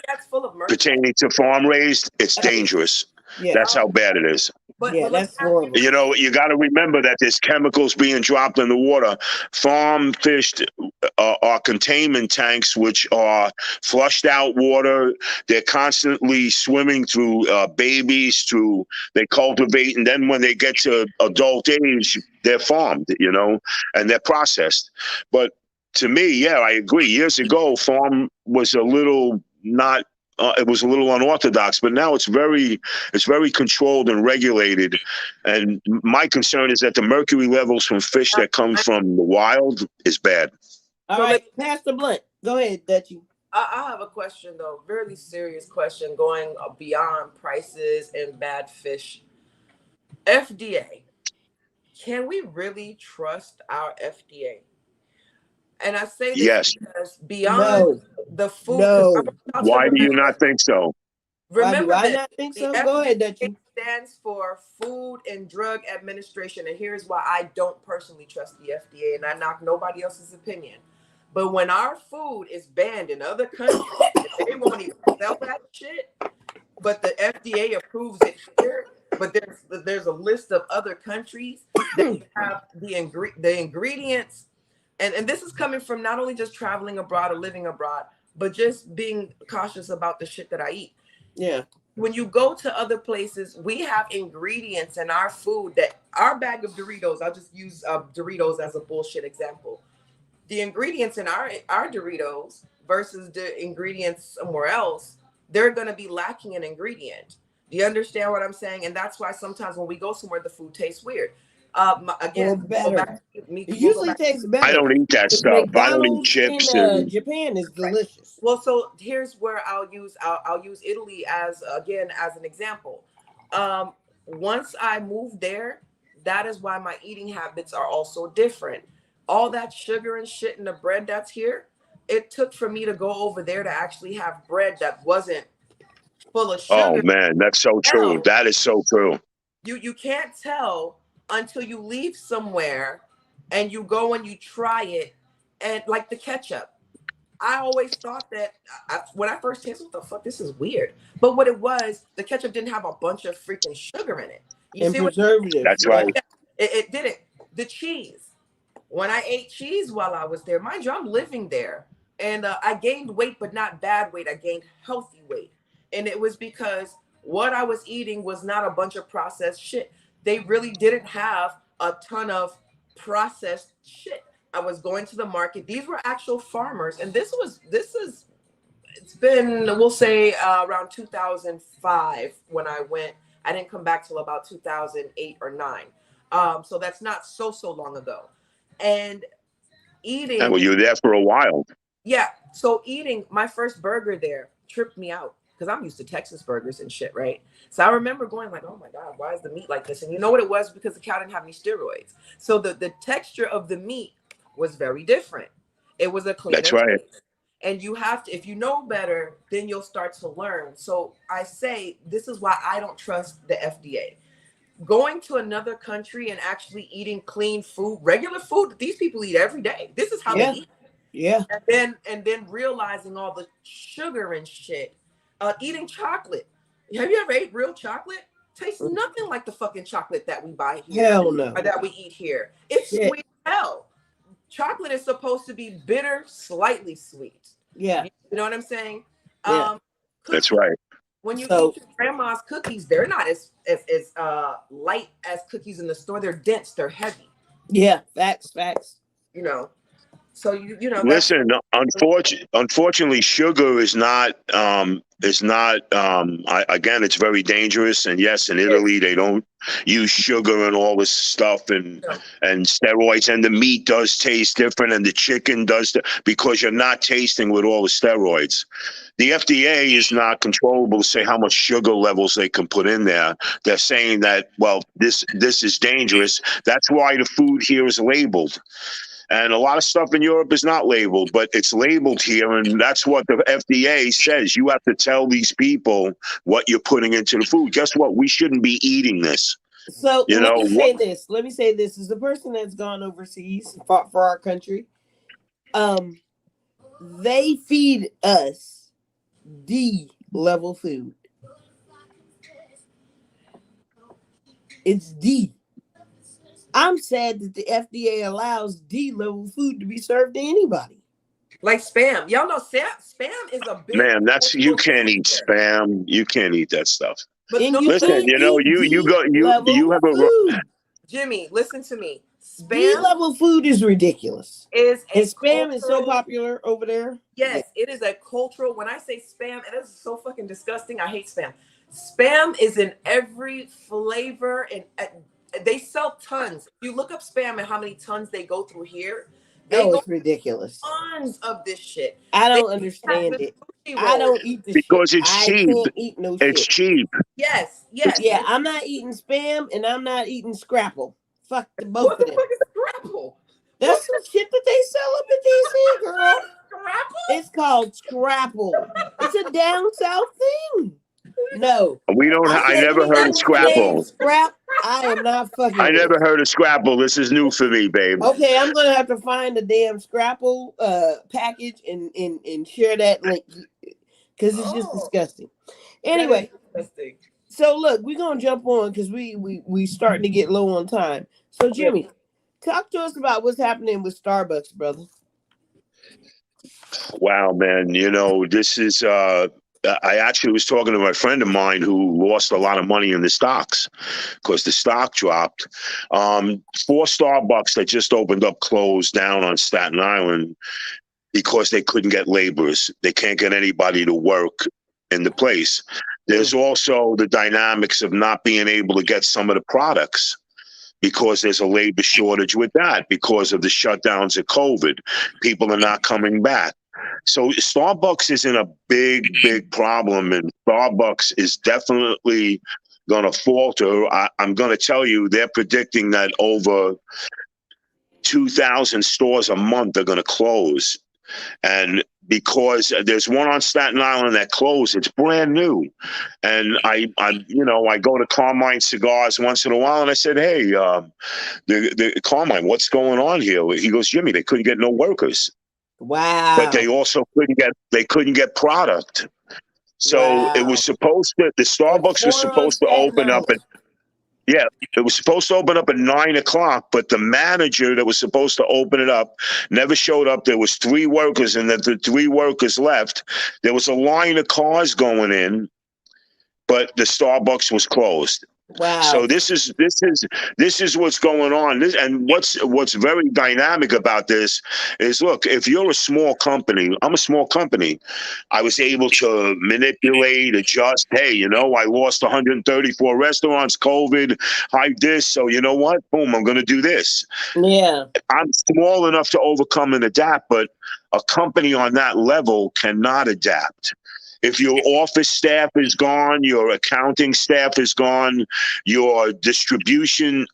it's full of mercury. Pertaining to farm raised, it's dangerous. Yeah. That's how bad it is. But that's horrible. You got to remember that there's chemicals being dropped in the water. Farm fish are containment tanks, which are flushed out water. They're constantly swimming through babies, they cultivate, and then when they get to adult age, they're farmed, and they're processed. But to me, yeah, I agree. Years ago, farm was a little not. It was a little unorthodox, but now it's very controlled and regulated. And my concern is that the mercury levels from fish that come from the wild is bad. All right, Pastor Blunt, go ahead, Dutchie. I have a question though, very serious question, going beyond prices and bad fish. FDA, can we really trust our FDA? And I say this Yes. because beyond the food, Why do you not think so? Remember Why do I that not think so? the Go ahead, FDA Dutchie. stands for Food and Drug Administration, and here's why I don't personally trust the FDA, and I knock nobody else's opinion. But when our food is banned in other countries, they won't even sell that shit. But the FDA approves it here. But there's a list of other countries that have the ingredients, and this is coming from not only just traveling abroad or living abroad, but just being cautious about the shit that I eat. Yeah. When you go to other places, we have ingredients in our food that our bag of Doritos, I'll just use Doritos as a bullshit example. The ingredients in our Doritos versus the ingredients somewhere else, they're going to be lacking an ingredient. Do you understand what I'm saying? And that's why sometimes when we go somewhere, the food tastes weird. Again, better. It usually tastes better. I don't eat that stuff. I don't eat chips. In Japan is delicious. Well, so here's where I'll use Italy as an example. Once I moved there, that is why my eating habits are also different. All that sugar and shit in the bread that's here, it took for me to go over there to actually have bread that wasn't full of sugar. Oh man, that's so true. That is so true. You can't tell until you leave somewhere and you go and you try it, and like the ketchup. I always thought that when I first tasted, what the fuck, this is weird. But what it was, the ketchup didn't have a bunch of freaking sugar in it. You see preservative. That's right. It didn't. The cheese. When I ate cheese while I was there, mind you, I'm living there, and I gained weight, but not bad weight. I gained healthy weight, and it was because what I was eating was not a bunch of processed shit. They really didn't have a ton of processed shit. I was going to the market. These were actual farmers, and it's been, we'll say, around 2005 when I went. I didn't come back till about 2008 or 9. So that's not so long ago. And eating. Well, you were there for a while. Yeah. So eating my first burger there tripped me out because I'm used to Texas burgers and shit, right? So I remember going like, oh my God, why is the meat like this? And you know what it was? Because the cow didn't have any steroids. So the texture of the meat was very different. It was a cleaner. That's right. taste. And you have to, if you know better, then you'll start to learn. So I say, this is why I don't trust the FDA. Going to another country and actually eating clean food, regular food that these people eat every day. This is how they eat. Yeah. And then realizing all the sugar and shit. Eating chocolate. Have you ever ate real chocolate? Tastes nothing like the fucking chocolate that we buy here. Hell no. Or that we eat here. It's sweet as hell. Chocolate is supposed to be bitter, slightly sweet. Yeah. You know what I'm saying? Yeah. That's right. When you eat your grandma's cookies, they're not as light as cookies in the store. They're dense. They're heavy. Yeah. Facts. You know. So you know. Listen, unfortunately, sugar is not. Again, it's very dangerous. And yes, in Italy, they don't use sugar and all this stuff and steroids. And the meat does taste different, and the chicken does because you're not tasting with all the steroids. The FDA is not controllable to say how much sugar levels they can put in there. They're saying that, well, this is dangerous. That's why the food here is labeled. And a lot of stuff in Europe is not labeled, but it's labeled here. And that's what the FDA says. You have to tell these people what you're putting into the food. Guess what? We shouldn't be eating this. So let me say this. As a person that's gone overseas and fought for our country, they feed us D-level food. It's D. I'm sad that the FDA allows D-level food to be served to anybody. Like Spam. Y'all know Spam is a big... Man, you can't eat Spam. You can't eat that stuff. But listen, you have a... Jimmy, listen to me. Spam D-level food is ridiculous. is and spam is so popular over there. Yes, it is a cultural. When I say spam, it is so fucking disgusting. I hate spam. Spam is in every flavor, and they sell tons. If you look up spam and how many tons they go through here, they go it's ridiculous. tons of this shit. I don't understand it. I don't eat the because shit. it's cheap. I can't eat no It's shit. cheap. Yes. Yeah, I'm not eating spam and I'm not eating Scrapple. Fuck the both What of the them. fuck is Scrapple? That's some shit that they sell up at DC, girl. Scrapple? It's called Scrapple. It's a down south thing. No. We don't. I never heard of Scrapple. Scrap. I am not fucking. I never heard of Scrapple. This is new for me, babe. Okay, I'm gonna have to find the damn Scrapple package and share that link because it's just disgusting. Anyway, Disgusting. so look, we're gonna jump on because we starting to get low on time. So Jimmy, talk to us about what's happening with Starbucks, brother. Wow, man. You know, this is. I actually was talking to my friend of mine who lost a lot of money in the stocks because the stock dropped. 4 Starbucks that just opened up closed down on Staten Island because they couldn't get laborers. They can't get anybody to work in the place. There's also the dynamics of not being able to get some of the products because there's a labor shortage with that because of the shutdowns of COVID. People are not coming back. So Starbucks is in a big, big problem, and Starbucks is definitely going to falter. I'm going to tell you, they're predicting that over 2,000 stores a month are going to close. And because there's one on Staten Island that closed, it's brand new. And I go to Carmine Cigars once in a while, and I said, hey, the Carmine, what's going on here? He goes, Jimmy, they couldn't get no workers. Wow. But they also couldn't get product. So it was supposed to, the Starbucks was supposed to open up at, it was supposed to open up at 9 o'clock, but the manager that was supposed to open it up never showed up. There was 3 workers, and that the 3 workers left. There was a line of cars going in, but the Starbucks was closed. Wow. So this is what's going on. And what's very dynamic about this is, look, if you're a small company, I'm a small company. I was able to manipulate, adjust. Hey, I lost 134 restaurants, COVID, hide this. So you know what? Boom, I'm going to do this. Yeah. I'm small enough to overcome and adapt, but a company on that level cannot adapt. If your office staff is gone, your accounting staff is gone, your distribution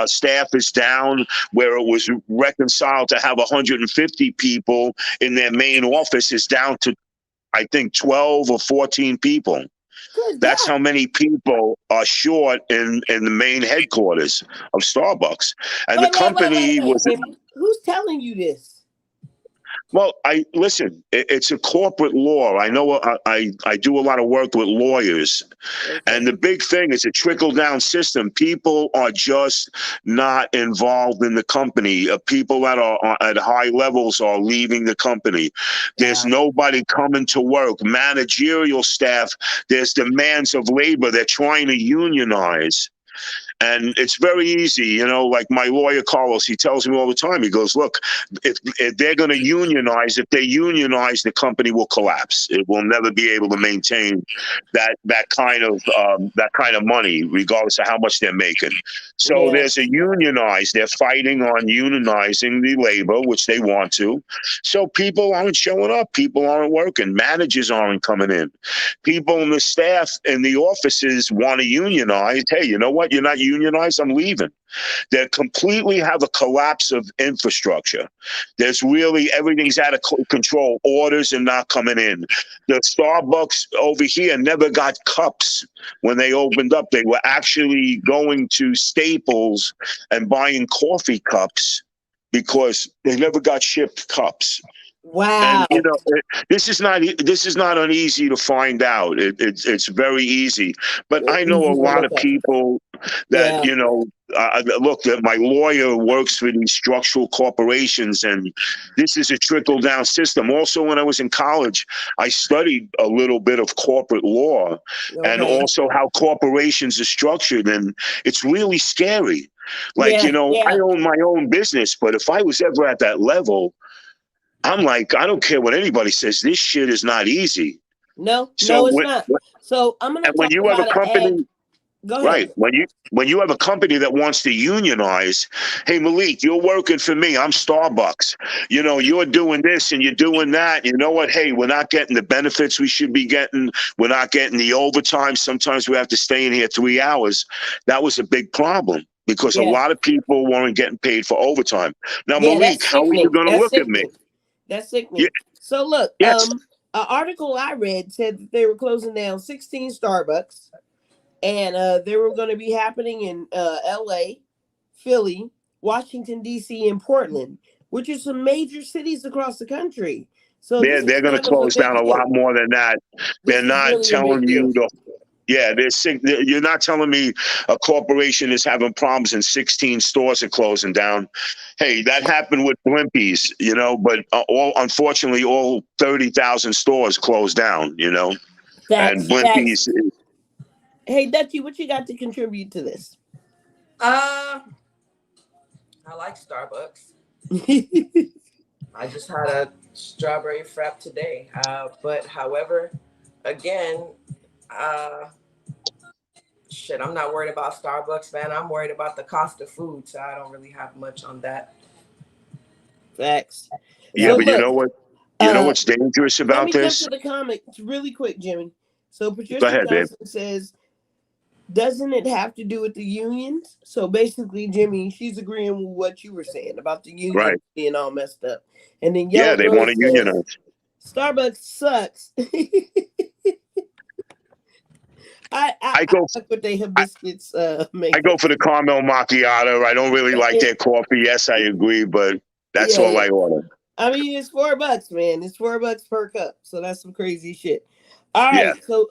staff is down, where it was reconciled to have 150 people in their main office is down to, I think, 12 or 14 people. That's how many people are short in the main headquarters of Starbucks. And the company was... Who's telling you this? Well, listen, it's a corporate law. I know I do a lot of work with lawyers. Okay. And the big thing is a trickle-down system. People are just not involved in the company. People that are at high levels are leaving the company. There's nobody coming to work. Managerial staff, there's demands of labor. They're trying to unionize. And it's very easy, like my lawyer, Carlos, he tells me all the time, he goes, look, if they're going to unionize, if they unionize, the company will collapse. It will never be able to maintain that kind of money, regardless of how much they're making. So there's a unionize. They're fighting on unionizing the labor, which they want to. So people aren't showing up. People aren't working. Managers aren't coming in. People in the staff in the offices want to unionize. Hey, you know what? You're not unionized. I'm leaving. They completely have a collapse of infrastructure. There's really, everything's out of control. Orders are not coming in. The Starbucks over here never got cups when they opened up. They were actually going to Staples and buying coffee cups because they never got shipped cups. Wow. And this is not uneasy to find out. It's very easy. But I know a lot of people that look, that my lawyer works for these structural corporations, and this is a trickle down system. Also, when I was in college, I studied a little bit of corporate law and also how corporations are structured, and it's really scary. Like, Yeah, I yeah. own my own business, but if I was ever at that level, I'm like, I don't care what anybody says. This shit is not easy. No, So no, it's not. So I'm gonna and when talk you have a about an ad. company, Go ahead. right? When you have a company that wants to unionize, hey Malik, you're working for me. I'm Starbucks. You're doing this and you're doing that. You know what? Hey, we're not getting the benefits we should be getting. We're not getting the overtime. Sometimes we have to stay in here 3 hours. That was a big problem because a Yeah, lot of people weren't getting paid for overtime. Now, yeah. Malik, That's how are you sickening. going to That's look at me? sickening. That's Yeah, sickening. So look, yes, an article I read said that they were closing down 16 Starbucks, and they were going to be happening in L.A., Philly, Washington D.C., and Portland, which are some major cities across the country. So they're this is they're going to kind of a close down big a lot deal. more than that. They're This is not really a telling big deal. you to. Yeah, they're sick. You're not telling me a corporation is having problems and 16 stores are closing down. Hey, that happened with Blimpies, but unfortunately, all 30,000 stores closed down, and Facts, facts. Blimpies. Hey, Dutchy, what you got to contribute to this? I like Starbucks. I just had a strawberry frap today. But however, again, shit, I'm not worried about Starbucks, man. I'm worried about the cost of food, so I don't really have much on that. Facts. Yeah, So Yep. but you look, know what? You know uh, what's dangerous let about me jump this? to the comments really quick, Jimmy. So Go Patricia ahead, babe. Johnson says, doesn't it have to do with the unions? So basically, Jimmy, she's agreeing with what you were saying about the unions Right. being all messed up. And then Yeah, Yellow they want Rose to says, unionize. Starbucks sucks. I I go. fuck with they I, hibiscus I go makers. for the caramel macchiato. I don't really like their coffee. Yes, I agree, but that's Yeah, all yeah. I order. I mean, it's $4, man. It's $4 per cup. So that's some crazy shit. All Yeah. right. So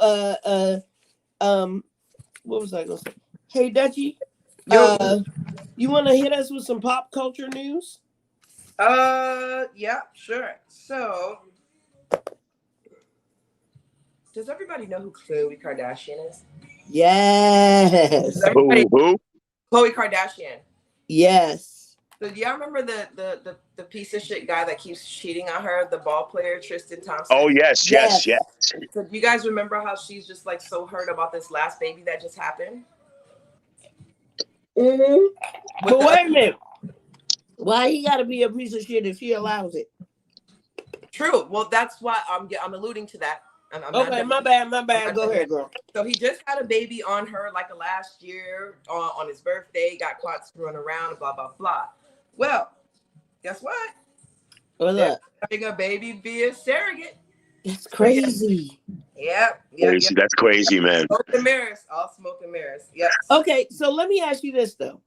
what was I gonna say? Hey Dutchy, Yo. you wanna hit us with some pop culture news? Yeah, sure. So, does everybody know who Khloe Kardashian is? Yes. Does everybody? Who? Khloe Kardashian. Yes. So, do y'all remember the piece of shit guy that keeps cheating on her, the ball player Tristan Oh, Thompson? yes, yes, yes. Yes. So, do you guys remember how she's just like so hurt about this last baby that just happened? Mm-hmm. With But the wait a minute. Why he gotta be a piece of shit if she allows it? true. Well, that's why I'm alluding to that. I'm not Okay, done. my bad. I'm not Go done ahead, yet. girl. So he just had a baby on her like last year on his birthday, got caught screwing around, blah, blah, blah. Well, guess what? What's They're up? having a baby via surrogate. That's So yeah, crazy. yep. Crazy. That's crazy, man. Smoke and mirrors, all smoke and mirrors. Yep. Okay, so let me ask you this though.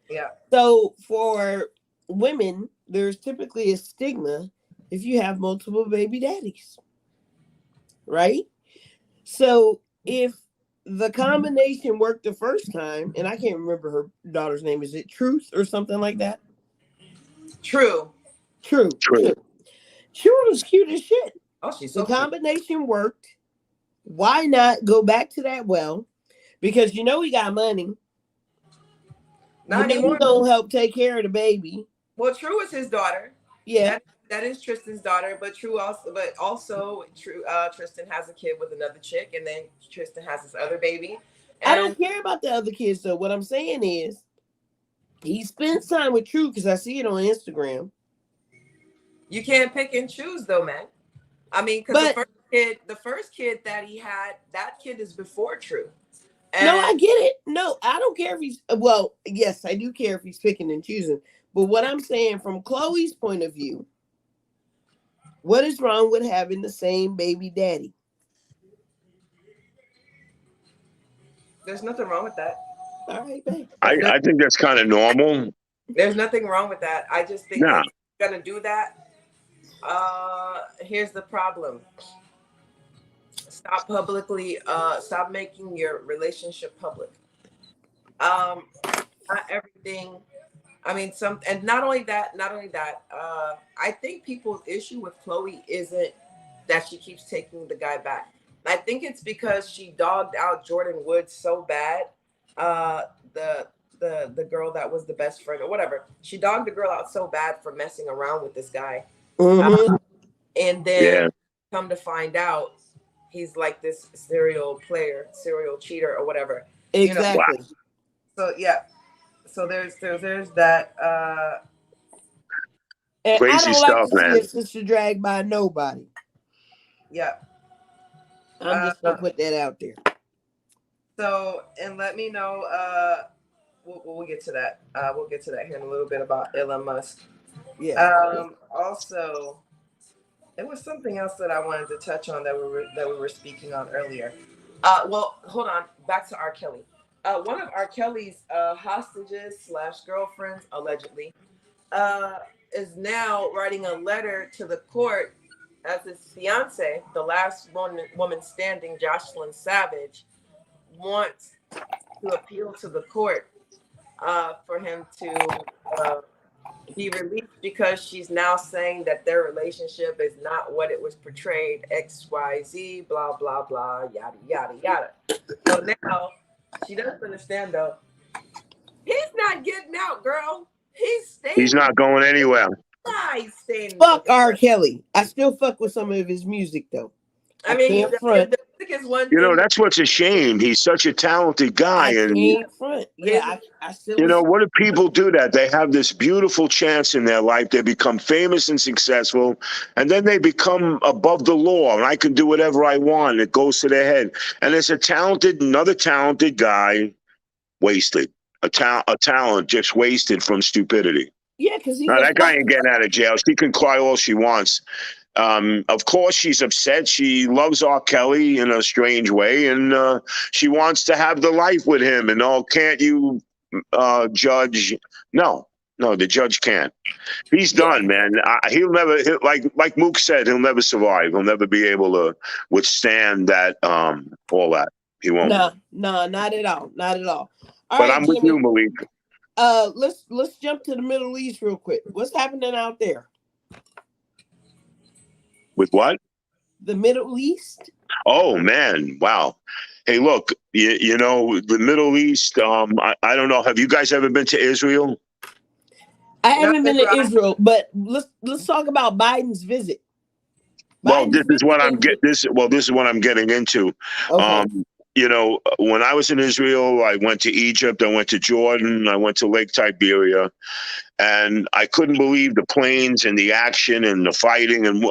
Yeah. So for women, there's typically a stigma if you have multiple baby daddies, right? So if the combination worked the first time, and I can't remember her daughter's name, is it Truth or something like that? True. True. True. She was cute as shit. Oh, she's The so cute. combination worked. Why not go back to that well? Because he got money. Not He anymore. gonna help take care of the baby. Well, True is his daughter. Yeah. That is Tristan's daughter, but also True Tristan has a kid with another chick, and then Tristan has this other baby. And I don't care about the other kids though. What I'm saying is he spends time with True because I see it on Instagram. you can't pick and choose though, man. I mean, because the first kid that he had, that kid is before True. And no, I get it. No, I don't care if he's yes, I do care if he's picking and choosing. But what I'm saying from Chloe's point of view, what is wrong with having the same baby daddy? there's nothing wrong with that. All right, babe. I think that's kind of normal. There's nothing wrong with that. I just think Nah. if you're gonna do that, here's the problem. Stop making your relationship public. Not everything. I mean, and not only that. I think people's issue with Chloe isn't that she keeps taking the guy back. I think it's because she dogged out Jordan Woods so bad the the girl that was the best friend or whatever. She dogged the girl out so bad for messing around with this guy. Mm-hmm. And then Yeah. come to find out he's like this serial player, serial cheater or whatever. You know. Wow. Exactly. So yeah. So there's that And I Crazy don't like stuff, to see man. a sister dragged by nobody. yeah. I'm just gonna put that out there. So and let me know we'll get to that. We'll get to that here in a little bit about Elon Musk. Yeah. Also, it was something else that I wanted to touch on that we were speaking on earlier. Well, hold on. Back to R. Kelly. One of R. Kelly's hostages slash girlfriends, allegedly, is now writing a letter to the court as his fiance, the last woman standing, Jocelyn Savage, wants to appeal to the court for him to be released because she's now saying that their relationship is not what it was portrayed, XYZ, blah, blah, blah, yada, yada, yada. So now she doesn't understand though. He's not getting out, girl. He's He's staying. not going anywhere. He's staying. Fuck R. Kelly. I still fuck with some of his music though. I mean, can't front. the music is one You know, thing. that's what's a shame. He's such a talented guy. I And, can't front. Yeah, I still. you know, listen. what do people do that? They have this beautiful chance in their life. They become famous and successful, and then they become above the law. And I can do whatever I want. It goes to their head. And there's another talented guy wasted. A talent just wasted from stupidity. Yeah, because he's Now, a that guy fuck. ain't getting out of jail. She can cry all she wants. Of course, she's upset. She loves R. Kelly in a strange way, and she wants to have the life with him. And can't you, judge? No, the judge can't. He's Yeah. done, man. Like Mook said, he'll never survive. He'll never be able to withstand that. All that he won't. No, not at all. Not at all. All But right, I'm with you, Jimmy. Malik. Let's jump to the Middle East real quick. What's happening out there? With what? The Middle East? Oh man, wow. Hey, look, you know the Middle East. I don't know. Have you guys ever been to Israel? I haven't been to Israel, but let's talk about Biden's visit. Well, Biden's visit this is what I'm getting into. Okay. You know, when I was in Israel, I went to Egypt, I went to Jordan, I went to Lake Tiberia, and I couldn't believe the planes and the action and the fighting. And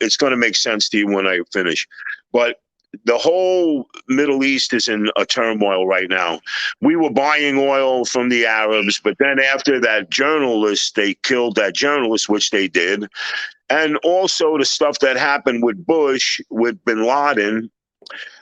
it's gonna make sense to you when I finish. But the whole Middle East is in a turmoil right now. We were buying oil from the Arabs, but then after they killed that journalist, which they did. And also the stuff that happened with Bush, with bin Laden,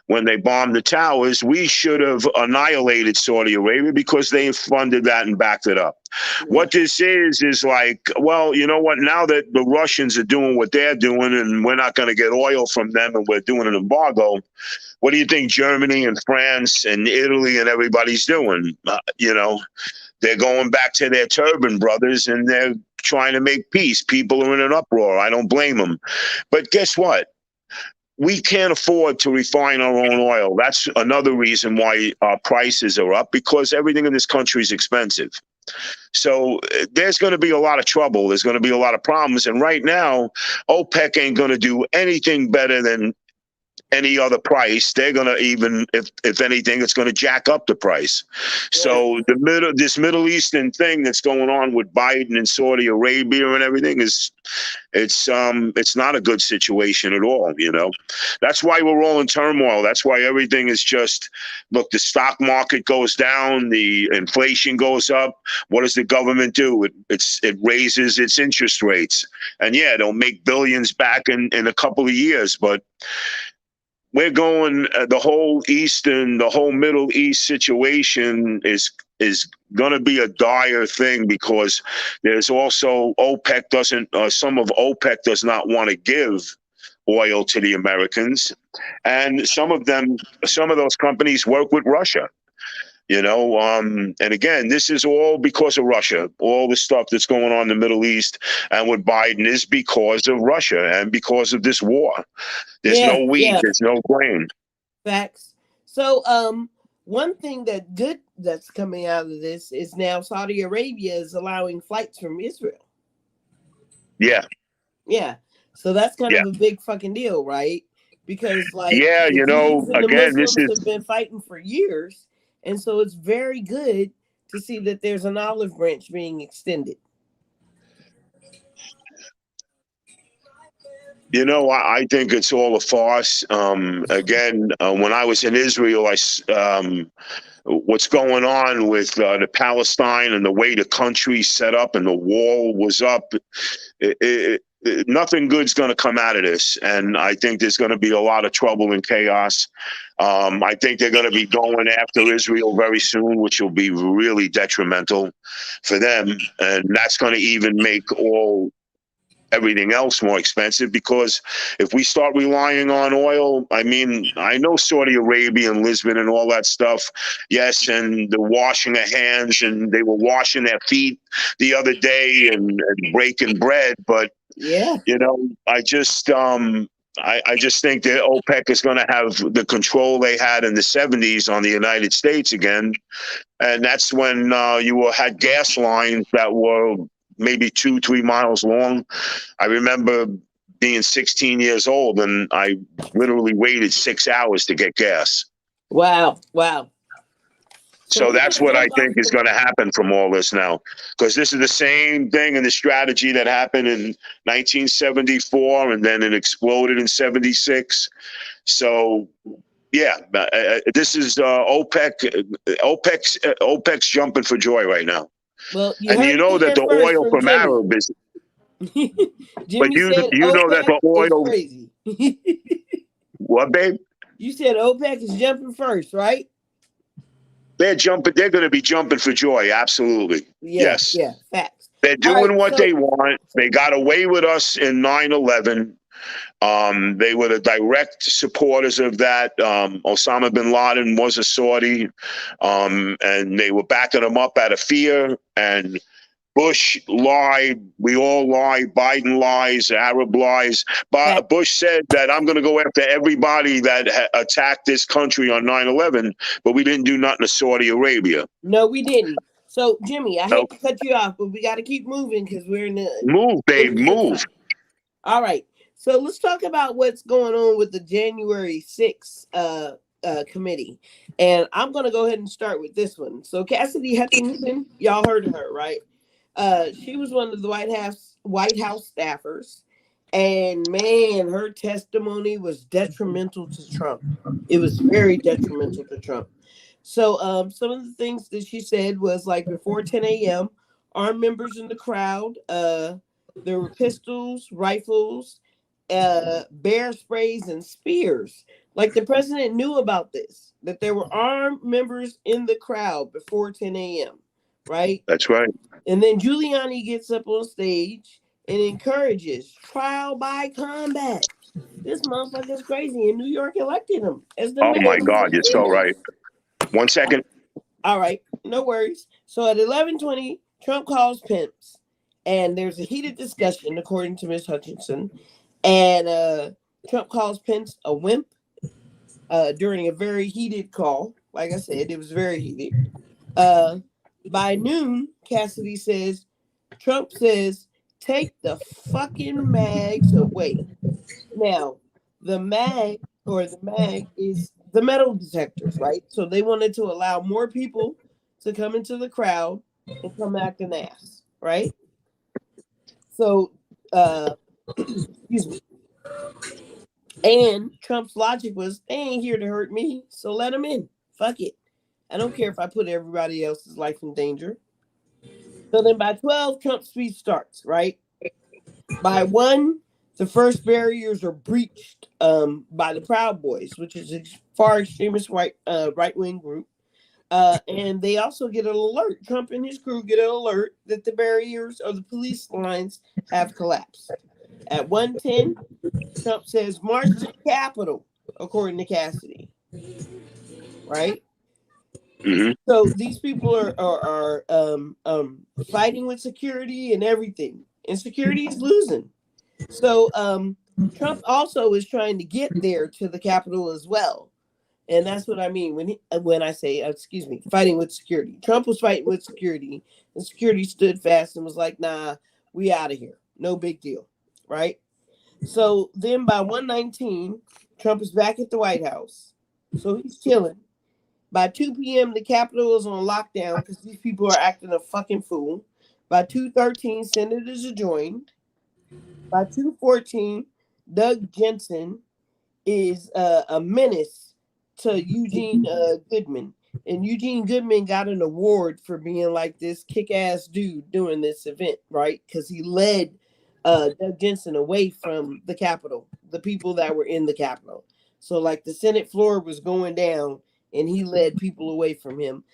when they bombed the towers, we should have annihilated Saudi Arabia because they funded that and backed it up. Yeah. What this is like, well, you know what? Now that the Russians are doing what they're doing and we're not going to get oil from them and we're doing an embargo, what do you think Germany and France and Italy and everybody's doing? You know, they're going back to their turban brothers and they're trying to make peace. People are in an uproar. I don't blame them. But guess what? We can't afford to refine our own oil. That's another reason why our prices are up, because everything in this country is expensive. So there's going to be a lot of trouble. There's going to be a lot of problems. And right now, OPEC ain't going to do anything better than any other price. They're going to, even if anything, it's going to jack up the price. So this Middle Eastern thing that's going on with Biden and Saudi Arabia and everything it's not a good situation at all. You know, that's why we're all in turmoil. That's why everything is just, look, the stock market goes down, the inflation goes up. What does the government do? It raises its interest rates, and yeah, they'll make billions back in a couple of years, but we're going the whole Middle East situation is going to be a dire thing, because there's also some of OPEC does not want to give oil to the Americans, and some of those companies work with Russia. You know, and again, this is all because of Russia. All the stuff that's going on in the Middle East and with Biden is because of Russia and because of this war. There's no wheat, there's no grain. Facts. So one thing that's coming out of this is now Saudi Arabia is allowing flights from Israel. Yeah. Yeah. So that's kind Yeah. of a big fucking deal, right? Because like Yeah, the Jews and the again, this Muslims is have been fighting for years. And so it's very good to see that there's an olive branch being extended. I think it's all a farce. Again, when I was in Israel, what's going on with the Palestine and the way the country's set up and the wall was up, nothing good's going to come out of this. And I think there's going to be a lot of trouble and chaos. I think they're going to be going after Israel very soon, which will be really detrimental for them. And that's going to even make everything else more expensive, because if we start relying on oil, I mean, I know Saudi Arabia and Lisbon and all that stuff, yes, and the washing of hands, and they were washing their feet the other day and breaking bread, but Yeah. I just I just think that OPEC is going to have the control they had in the 70s on the United States again, and that's when you had gas lines that were maybe 2-3 miles long. I remember being 16 years old, and I literally waited 6 hours to get gas. Wow. So that's what I think is going to happen from all this now, because this is the same thing and the strategy that happened in 1974, and then it exploded in 76. So yeah, this is OPEC. OPEC's jumping for joy right now. Well, and you know that the oil from Arab is. Jimmy but you said know that the oil. Crazy. What, babe? You said OPEC is jumping first, right? They're jumping. They're going to be jumping for joy. Absolutely. Yes. Yeah. Facts. They're doing what they want. They got away with us in 9/11. They were the direct supporters of that. Osama bin Laden was a Saudi, and they were backing him up out of fear. And Bush lied. We all lie. Biden lies. Arab lies. But Bush said that I'm going to go after everybody that attacked this country on 9/11, but we didn't do nothing to Saudi Arabia. No, we didn't. So, Jimmy, I hate to cut you off, but we got to keep moving because we're in the... Move, babe, move. All right. So let's talk about what's going on with the January 6th committee. And I'm going to go ahead and start with this one. So Cassidy Hutchinson, y'all heard of her, right? She was one of the White House staffers. And man, her testimony was detrimental to Trump. It was very detrimental to Trump. So some of the things that she said was like before 10 a.m., armed members in the crowd, there were pistols, rifles, bear sprays, and spears. Like the president knew about this, that there were armed members in the crowd before 10 a.m., right? That's right. And then Giuliani gets up on stage and encourages trial by combat. This motherfucker's crazy. And New York elected him as the mayor. Oh my God, you're so right. 1 second. All right, no worries. So at 11:20, Trump calls Pence, and there's a heated discussion, according to Ms. Hutchinson. And Trump calls Pence a wimp during a very heated call. Like I said, it was very heated. By noon, Cassidy says, Trump says, take the fucking mags away. Now, the mag is the metal detectors, right? So they wanted to allow more people to come into the crowd and come acting ass, right? So, excuse me. And Trump's logic was, they ain't here to hurt me, so let them in. Fuck it. I don't care if I put everybody else's life in danger. So then by 12, Trump's speech starts, right? By 1, the first barriers are breached by the Proud Boys, which is a far extremist right-wing group. And they also get an alert. Trump and his crew get an alert that the barriers or the police lines have collapsed. At 1:10, Trump says, march to the Capitol, according to Cassidy. Right? Mm-hmm. So these people are fighting with security and everything. And security is losing. So Trump also is trying to get there to the Capitol as well. And that's what I mean when I say, excuse me, fighting with security. Trump was fighting with security, and security stood fast and was like, "Nah, we out of here. No big deal." Right? So then by 119, Trump is back at the White House. So he's chilling. By 2 p.m., the Capitol is on lockdown because these people are acting a fucking fool. By 2:13, senators are joined. By 2:14, Doug Jensen is a menace to Eugene Goodman. And Eugene Goodman got an award for being like this kick-ass dude doing this event, right? Because he led Doug Jensen away from the Capitol, the people that were in the Capitol. So like the Senate floor was going down and he led people away from them.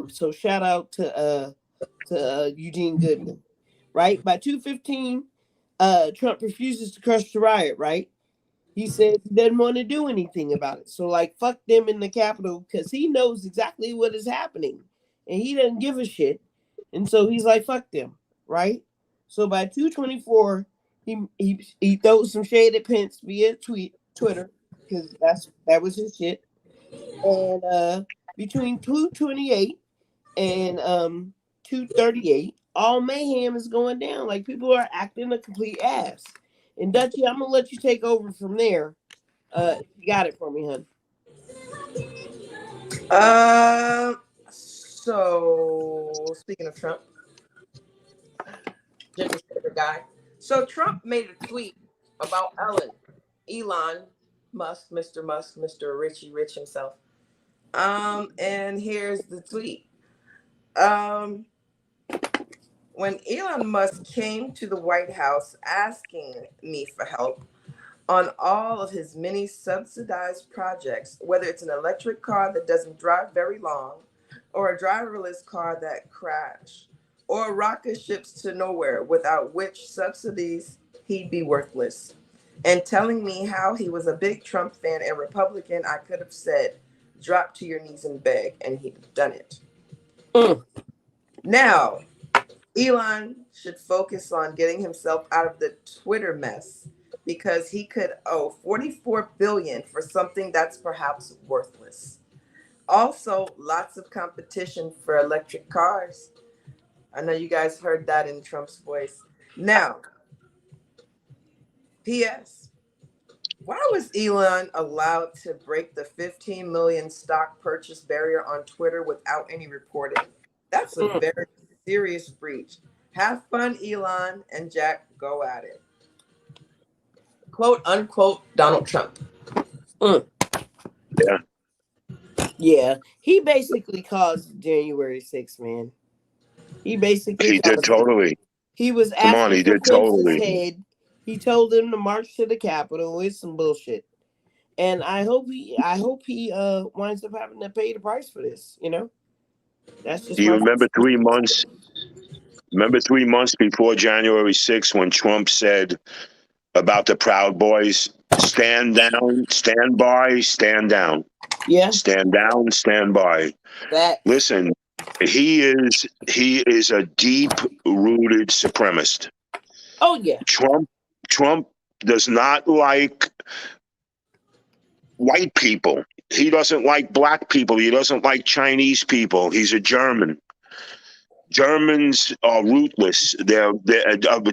So shout out to Eugene Goodman, right? By 2:15, Trump refuses to crush the riot, right? He said he doesn't want to do anything about it. So, like, fuck them in the Capitol because he knows exactly what is happening and he doesn't give a shit. And so he's like, fuck them, right? So by 2:24, he throws some shade at Pence via Twitter because that was his shit. And between 2:28 and 2:38, all mayhem is going down. Like people are acting a complete ass. And Dutchie, I'm gonna let you take over from there. You got it for me, hun. So speaking of Trump, Jimmy's favorite guy. So Trump made a tweet about Elon Musk, Mr. Richie Rich himself. And here's the tweet. When Elon Musk came to the White House asking me for help on all of his many subsidized projects, whether it's an electric car that doesn't drive very long, or a driverless car that crashed, or rocket ships to nowhere, without which subsidies he'd be worthless, and telling me how he was a big Trump fan and Republican, I could have said, drop to your knees and beg, and he'd have done it. Now, Elon should focus on getting himself out of the Twitter mess because he could owe $44 billion for something that's perhaps worthless. Also, lots of competition for electric cars. I know you guys heard that in Trump's voice. Now, P.S. Why was Elon allowed to break the 15 million stock purchase barrier on Twitter without any reporting? That's a very serious breach. Have fun, Elon and Jack. Go at it. Quote unquote Donald Trump. Yeah. Yeah. He basically caused January 6th, man. He basically did totally. He was asking he did totally. Head. He told him to march to the Capitol. It's some bullshit. And I hope he winds up having to pay the price for this, you know? That's just. Do you remember 3 months? Remember 3 months before January 6th when Trump said about the Proud Boys, stand down, stand by, stand down. Yeah. Stand down, stand by. Listen, he is a deep-rooted supremacist. Oh yeah. Trump does not like white people. He doesn't like black people. He doesn't like Chinese people. He's a German. Germans are ruthless.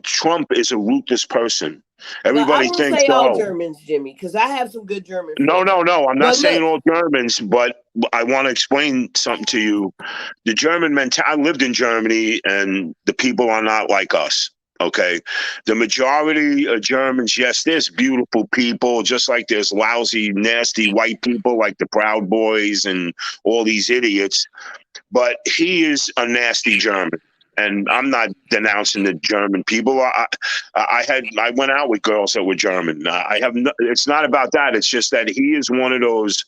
Trump is a ruthless person. Everybody thinks say all Germans, Jimmy, because I have some good German friends. No. I'm not saying all Germans, but I want to explain something to you. The German mentality. I lived in Germany, and the people are not like us. Okay, the majority of Germans, yes, there's beautiful people, just like there's lousy, nasty white people like the Proud Boys and all these idiots. But he is a nasty German, and I'm not denouncing the German people. I went out with girls that were German. It's not about that. It's just that he is one of those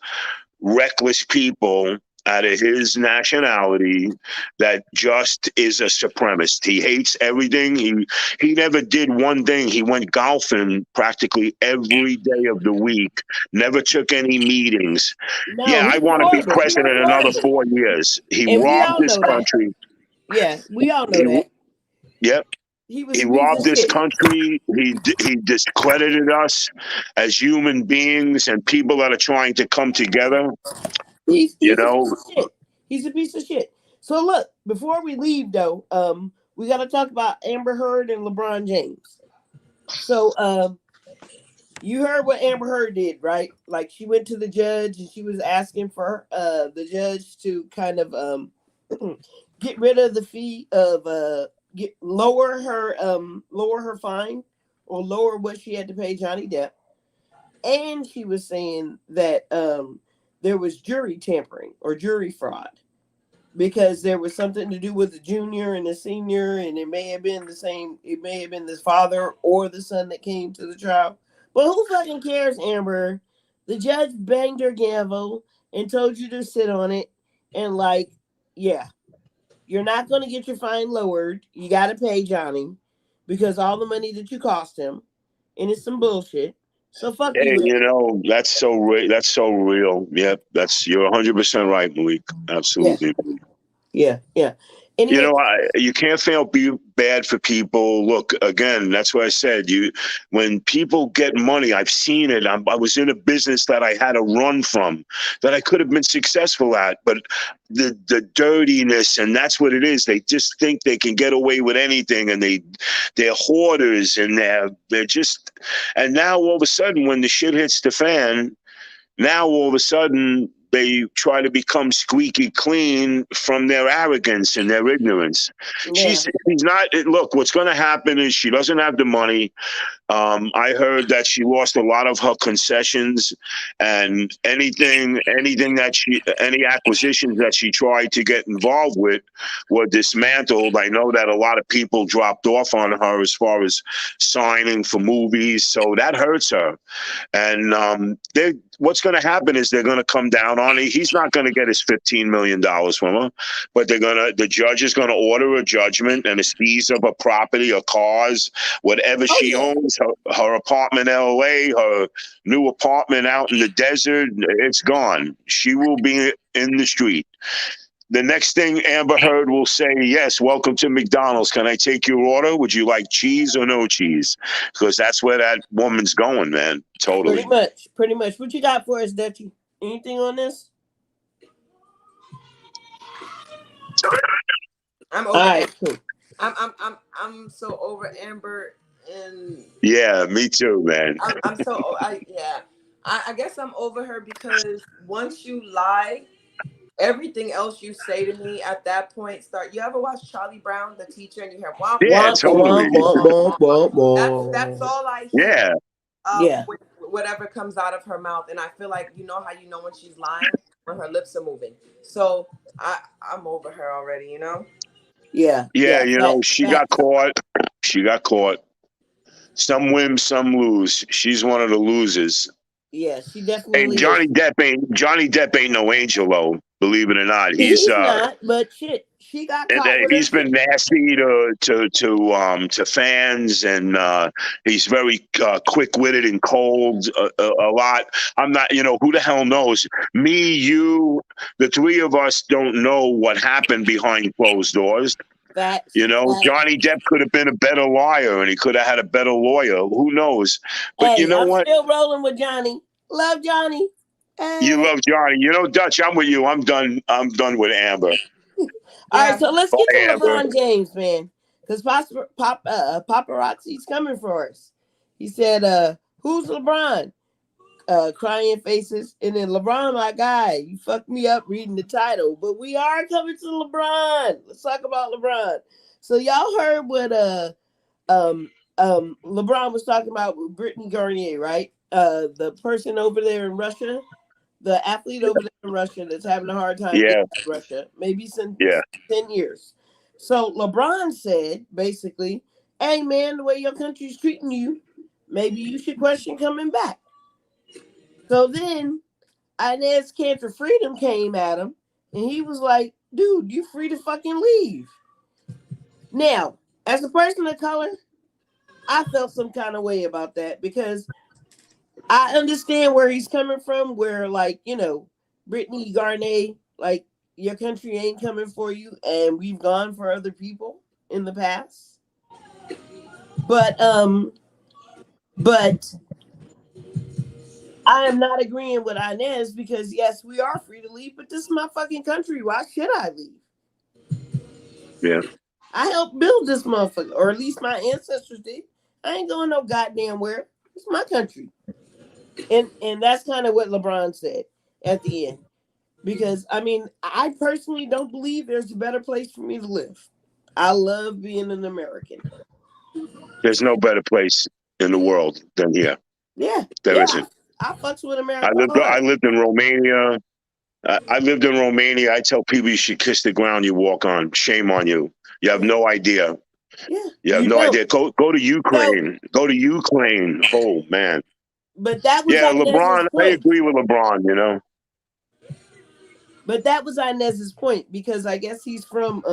reckless people out of his nationality that just is a supremacist. He hates everything. He never did one thing. He went golfing practically every day of the week, never took any meetings. No, yeah, I want to be president another 4 years. He robbed this country. Yeah, we all know that. Yep. he was He a piece robbed of this shit. country. He discredited us as human beings and people that are trying to come together. He's You a piece know, of shit. He's a piece of shit. So look, before we leave though, we got to talk about Amber Heard and LeBron James. So you heard what Amber Heard did, right? Like she went to the judge and she was asking for the judge to kind of get rid of the fee of lower her fine or lower what she had to pay Johnny Depp. And she was saying that there was jury tampering or jury fraud because there was something to do with the junior and the senior, and it may have been the same. It may have been the father or the son that came to the trial. But who fucking cares, Amber? The judge banged her gavel and told you to sit on it, and like, yeah, you're not going to get your fine lowered. You got to pay Johnny because all the money that you cost him, and it's some bullshit. So fuck hey, you. you know that's so that's so real. Yep, you're 100% right, Malik. Yeah, Absolutely. yeah, yeah. And You know, you can't feel bad for people. Look, again, that's what I said. When people get money, I've seen it. I was in a business that I had to run from, that I could have been successful at, but the dirtiness, and that's what it is. They just think they can get away with anything, and they're hoarders, and they're just. And now all of a sudden, when the shit hits the fan, now all of a sudden they try to become squeaky clean from their arrogance and their ignorance. yeah. She's not. Look, what's going to happen is she doesn't have the money. I heard that she lost a lot of her concessions, and anything any acquisitions that she tried to get involved with were dismantled. I know that a lot of people dropped off on her as far as signing for movies, so that hurts her. And what's going to happen is they're going to come down on it. He's not going to get his $15 million from her, but the judge is going to order a judgment and a seize of her property, her cars, whatever she owns, her apartment in LA, her new apartment out in the desert, it's gone. She will be in the street. The next thing Amber Heard will say, yes, welcome to McDonald's. Can I take your order? Would you like cheese or no cheese? Because that's where that woman's going, man. Totally. Pretty much. What you got for us, Dutchie? Anything on this? I'm over. All right, cool. I'm so over Amber, and yeah, me too, man. I'm so I guess I'm over her because once you lie, everything else you say to me at that point start. You ever watch Charlie Brown, the teacher, and you hear womp Yeah, womp totally. womp. That's all I hear. Yeah. With whatever comes out of her mouth, and I feel like how you know when she's lying when her lips are moving. So I'm over her already. Yeah. Yeah, she got caught. She got caught. Some win, some lose. She's one of the losers. Yeah, she definitely. And Johnny Depp ain't no angel though. Believe it or not, he's not. But shit, she got caught. He's been nasty to fans, and he's very quick-witted and cold. A lot. I'm not. Who the hell knows? Me, you, the three of us don't know what happened behind closed doors. Facts. Johnny Depp could have been a better liar, and he could have had a better lawyer. Who knows? But you know what? I'm still rolling with Johnny. Love Johnny. You love Johnny. Dutch, I'm with you. I'm done with Amber. All right, so let's get to LeBron James, man. Because paparazzi's coming for us. He said, who's LeBron? Crying faces. And then LeBron, my guy, you fucked me up reading the title. But we are coming to LeBron. Let's talk about LeBron. So y'all heard what LeBron was talking about with Brittany Garnier, right? The person over there in Russia, the athlete over there in Russia that's having a hard time getting to Russia, maybe since 10 years. So LeBron said, basically, hey, man, the way your country's treating you, maybe you should question coming back. So then Inez Cantor Freedom came at him, and he was like, dude, you free to fucking leave. Now, as a person of color, I felt some kind of way about that because I understand where he's coming from, where, like, Brittany Garnier, like, your country ain't coming for you, and we've gone for other people in the past. but I am not agreeing with Inez because yes, we are free to leave, but this is my fucking country. Why should I leave? Yeah. I helped build this motherfucker, or at least my ancestors did. I ain't going no goddamn where. It's my country. And that's kind of what LeBron said at the end. Because I mean, I personally don't believe there's a better place for me to live. I love being an American. There's no better place in the world than here. Yeah. There isn't. I fucks with I America lived. hard. I lived in Romania. I lived in Romania. I tell people you should kiss the ground you walk on. Shame on you. You have no idea. Yeah. You have no idea. Go to Ukraine. Go to Ukraine. Oh man. But that was LeBron. I agree with LeBron. You know. But that was Inez's point because I guess he's from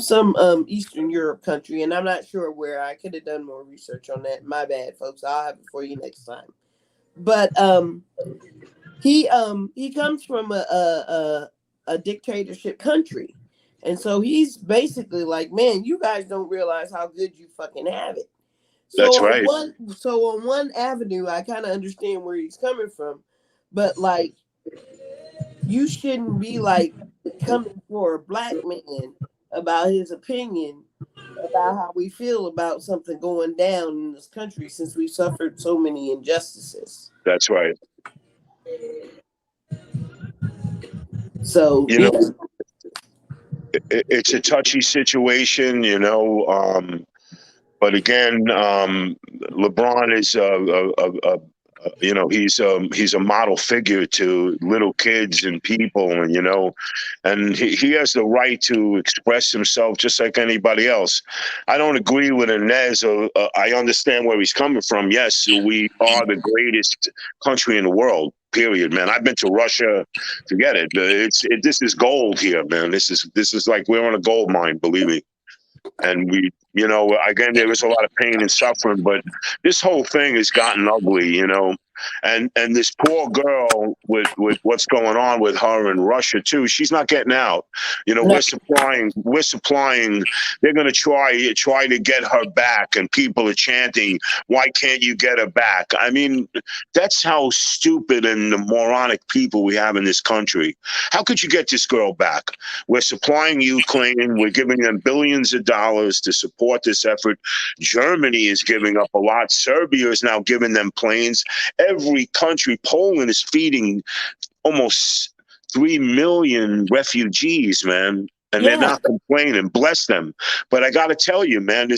some Eastern Europe country, and I'm not sure where. I could have done more research on that. My bad, folks. I'll have it for you next time. But he comes from a dictatorship country, and so he's basically like, man, you guys don't realize how good you fucking have it. So that's right. On one avenue, I kind of understand where he's coming from, but like, you shouldn't be like coming for a black man about his opinion about how we feel about something going down in this country since we suffered so many injustices. That's right. So, you know, it's a touchy situation, you know. But again, LeBron is you know, he's a model figure to little kids and people, and you know, and he has the right to express himself just like anybody else. I don't agree with Inez. I understand where he's coming from. Yes, we are the greatest country in the world. Period, man. I've been to Russia. Forget it. This is gold here, man. This is like we're on a gold mine. Believe me. And we, you know, again, there was a lot of pain and suffering, but this whole thing has gotten ugly, you know. And this poor girl with what's going on with her in Russia too, she's not getting out. You know, we're supplying. They're going to try to get her back, and people are chanting, "Why can't you get her back?" I mean, that's how stupid and the moronic people we have in this country. How could you get this girl back? We're supplying Ukraine. We're giving them billions of dollars to support this effort. Germany is giving up a lot. Serbia is now giving them planes. Every country, Poland is feeding almost 3 million refugees, man. And they're not complaining. Bless them. But I got to tell you, man,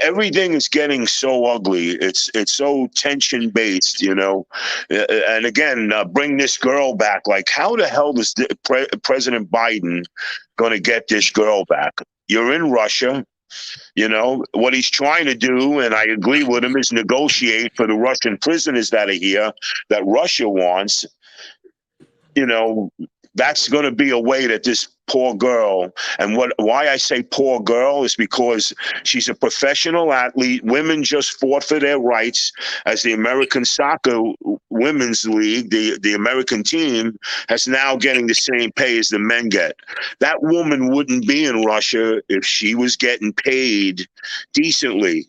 everything is getting so ugly. It's so tension based, you know. And again, bring this girl back. Like, how the hell is President Biden going to get this girl back? You're in Russia. You know, what he's trying to do, and I agree with him, is negotiate for the Russian prisoners that are here that Russia wants. You know, that's going to be a way that this poor girl, and why I say poor girl is because she's a professional athlete. Women just fought for their rights as the American Soccer Women's League, the American team, has now getting the same pay as the men get. That woman wouldn't be in Russia if she was getting paid decently.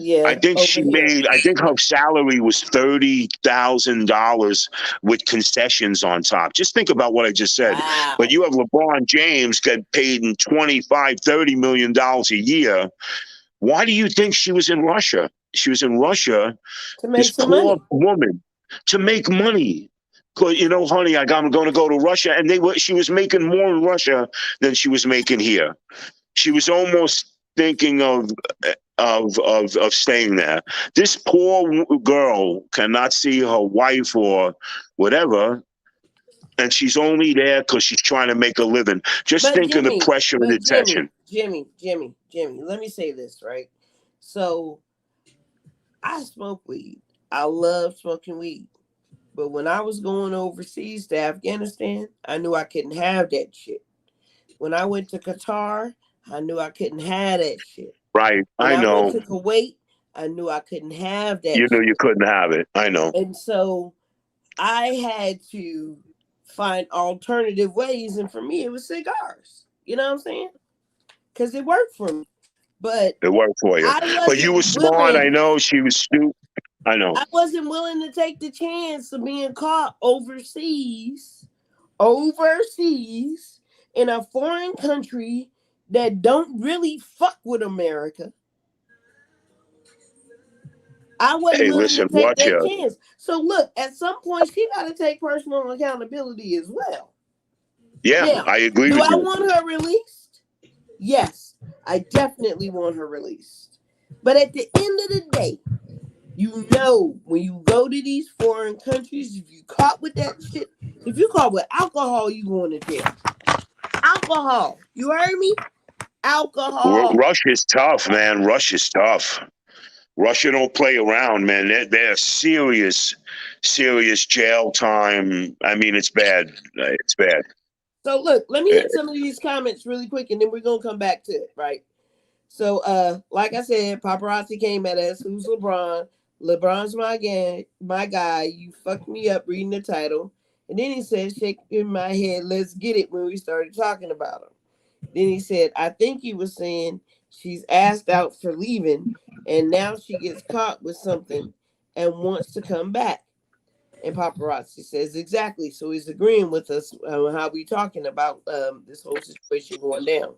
Yeah, I think I think her salary was $30,000 with concessions on top. Just think about what I just said. Wow. But you have LeBron James get paid in $25-30 million a year. Why do you think she was in Russia? She was in Russia, to make this poor woman, to make money. You know, honey, I'm going to go to Russia, and she was making more in Russia than she was making here. She was almost thinking of staying there. This poor girl cannot see her wife or whatever, and she's only there because she's trying to make a living. Just think of the pressure and the tension. Jimmy, let me say this, right? So I smoke weed. I love smoking weed. But when I was going overseas to Afghanistan, I knew I couldn't have that shit. When I went to Qatar, I knew I couldn't have that shit. Right. When I know. I went to Kuwait, I knew I couldn't have that You knew you couldn't have it. I know. And so I had to find alternative ways. And for me, it was cigars. You know what I'm saying? Because it worked for me. but It worked for you. I But you were wasn't smart. I willing. know she was stupid. I know. I wasn't willing to take the chance of being caught overseas in a foreign country that don't really fuck with America. I wasn't Hey, willing to listen, take watch that out. chance. So look, at some point she got to take personal accountability as well. Yeah, Now, I agree do with I you. want her released? Yes, I definitely want her released. But at the end of the day, you know, when you go to these foreign countries, if you caught with that shit, if you caught with alcohol, you going to jail. Alcohol. You heard me? Alcohol. Russia's tough, man. Russia's tough. Russia don't play around, man. They're serious, serious jail time. I mean, it's bad. It's bad. So look, let me hit some of these comments really quick, and then we're gonna come back to it, right? So, like I said, paparazzi came at us. Who's LeBron? LeBron's my guy. You fucked me up reading the title. And then he said, shaking my head, let's get it when we started talking about him. Then he said, I think he was saying she's asked out for leaving, and now she gets caught with something and wants to come back. And paparazzi says, exactly. So he's agreeing with us on how we talking about this whole situation going down.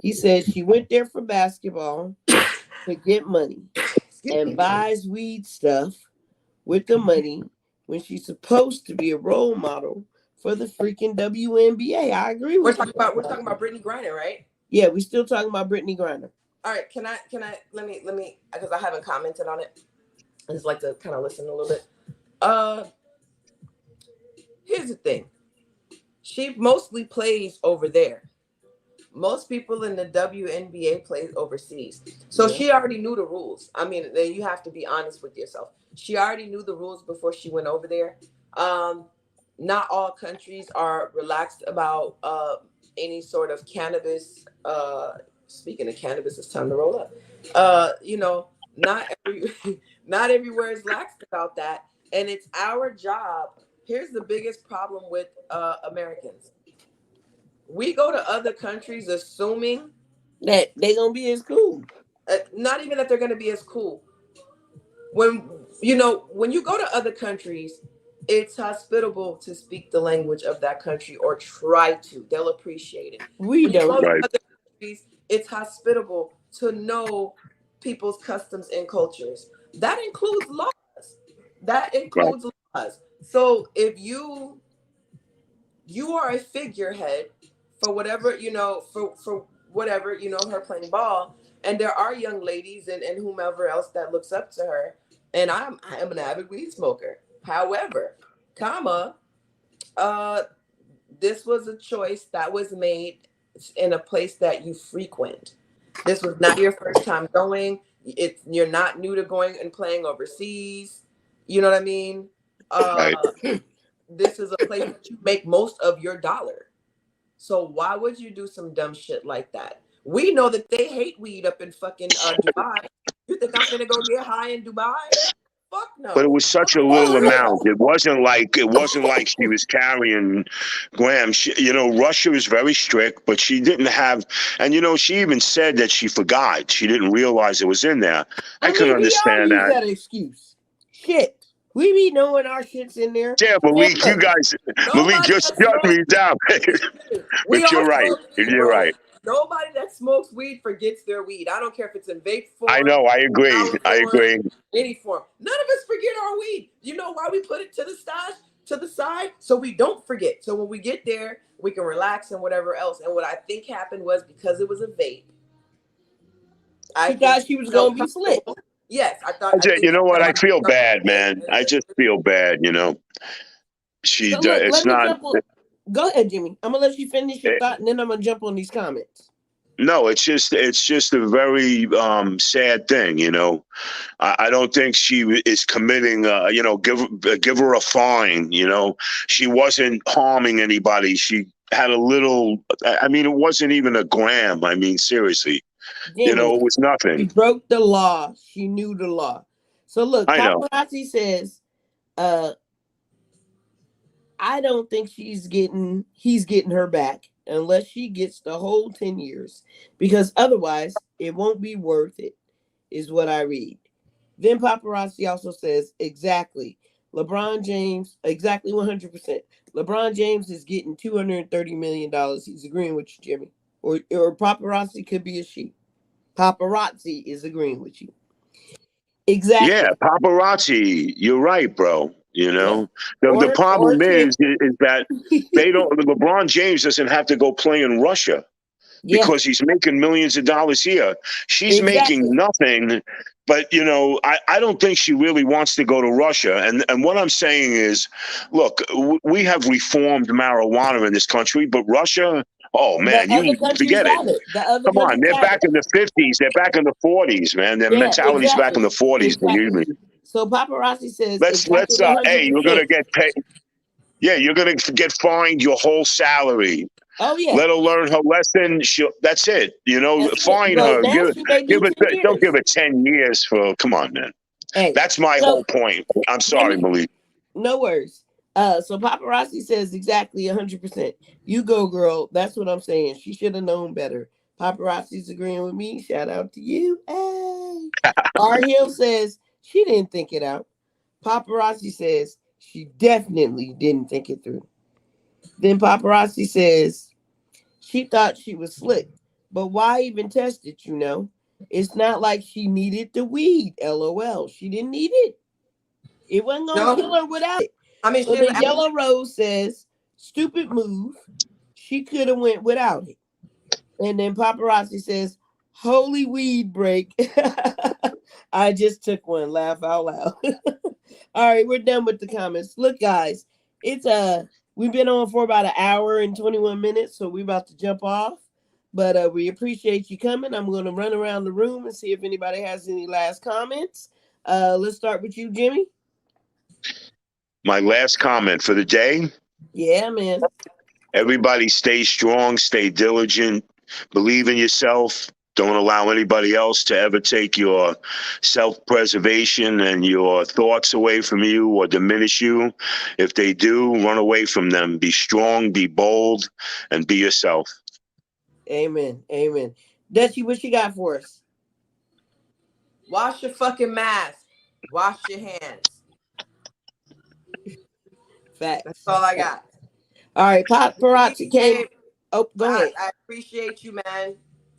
He said she went there for basketball to get money and buys weed stuff with the money when she's supposed to be a role model for the freaking WNBA. I agree with you. We're talking about Brittany Griner, right? Yeah, we're still talking about Brittany Griner. All right, can I let me because I haven't commented on it. I just like to kind of listen a little bit. Here's the thing. She mostly plays over there. Most people in the WNBA play overseas. So she already knew the rules. I mean, then you have to be honest with yourself. She already knew the rules before she went over there. Not all countries are relaxed about any sort of cannabis. Speaking of cannabis, it's time to roll up. Not everywhere is lax about that. And it's our job. Here's the biggest problem with Americans. We go to other countries assuming that they're gonna be as cool. Not even that they're gonna be as cool. When you go to other countries, it's hospitable to speak the language of that country or try to. They'll appreciate it. We When you don't. go to other countries, it's hospitable to know people's customs and cultures. That includes laws. So if you are a figurehead for whatever, for whatever, her playing ball, and there are young ladies and whomever else that looks up to her, and I am an avid weed smoker. However, this was a choice that was made in a place that you frequent. This was not your first time going. You're not new to going and playing overseas. You know what I mean? Right. This is a place that you make most of your dollar. So why would you do some dumb shit like that? We know that they hate weed up in fucking Dubai. You think I'm gonna go get high in Dubai? Fuck no. But it was such a little amount. It wasn't like she was carrying grams. Russia is very strict, but she didn't have. And she even said that she forgot. She didn't realize it was in there. I couldn't understand we all use that. that excuse. Shit. We be knowing our shit's in there. Yeah, Malik, you guys, Malik just shut me down. But you're right. You're right. Nobody that smokes weed forgets their weed. I don't care if it's in vape form. I know. I agree. Any form. None of us forget our weed. You know why we put it to the side? So we don't forget. So when we get there, we can relax and whatever else. And what I think happened was because it was a vape. She thought she was going to be slick. Yes, I thought. You know what? I feel bad, man. I just feel bad. She. So look, it's not. Go ahead, Jimmy. I'm gonna let you finish your thought, and then I'm gonna jump on these comments. No, it's just a very sad thing. I don't think she is committing. Give her a fine. She wasn't harming anybody. She had a little. I mean, it wasn't even a gram. I mean, seriously. Jimmy, it was nothing. She broke the law. She knew the law. So look, paparazzi says, I don't think he's getting her back unless she gets the whole 10 years, because otherwise It won't be worth it, is what I read. Then paparazzi also says, exactly. LeBron James, exactly 100%. LeBron James is getting $230 million. He's agreeing with you, Jimmy. Or paparazzi could be a she. Paparazzi is agreeing with you. Exactly. Yeah, paparazzi. You're right, bro. You know, the Or problem Tim. is that they don't. LeBron James doesn't have to go play in Russia Yeah, because he's making millions of dollars here. She's making exactly. nothing. But you know, I don't think she really wants to go to Russia. And what I'm saying is, look, we have reformed marijuana in this country, but Russia, oh The man, other you countries forget it. have it. The other Come on, countries they're have back it. in the 50s. They're back in the 40s, man. Their Yeah, mentality's back in exactly. the 40s. Believe me. Exactly. So paparazzi says Let's exactly hey, you're gonna 100%. get paid. Yeah, you're gonna get fined your whole salary. Oh, yeah. Let her learn her lesson. That's it. You know, That's it. fine But her. now should they do 10 Don't years? give her 10 years for. Come on, man. Hey, That's my so whole point. I'm sorry, Jimmy, Malik. no worries. So paparazzi says exactly 100%. You go, girl. That's what I'm saying. She should have known better. Paparazzi's agreeing with me. Shout out to you. Hey. R. Hill says she didn't think it out. Paparazzi says she definitely didn't think it through. Then paparazzi says she thought she was slick, but why even test it, you know? It's not like she needed the weed, LOL. She didn't need it. It wasn't going to kill her without it. I mean, So the Yellow Rose says, stupid move. She could have went without it. And then paparazzi says, holy weed break. I just took one. Laugh out loud. All right, we're done with the comments. Look, guys, it's we've been on for about an hour and 21 minutes, so we're about to jump off. But we appreciate you coming. I'm going to run around the room and see if anybody has any last comments. Let's start with you, Jimmy. My last comment for the day. Yeah, man. Everybody stay strong, stay diligent, believe in yourself. Don't allow anybody else to ever take your self-preservation and your thoughts away from you or diminish you. If they do, run away from them. Be strong, be bold, and be yourself. Amen. Amen. Dutchie, what you got for us? Wash your fucking mask. Wash your hands. Facts. That's all I got. All right, paparazzi came. Oh, go ahead. I appreciate you, man.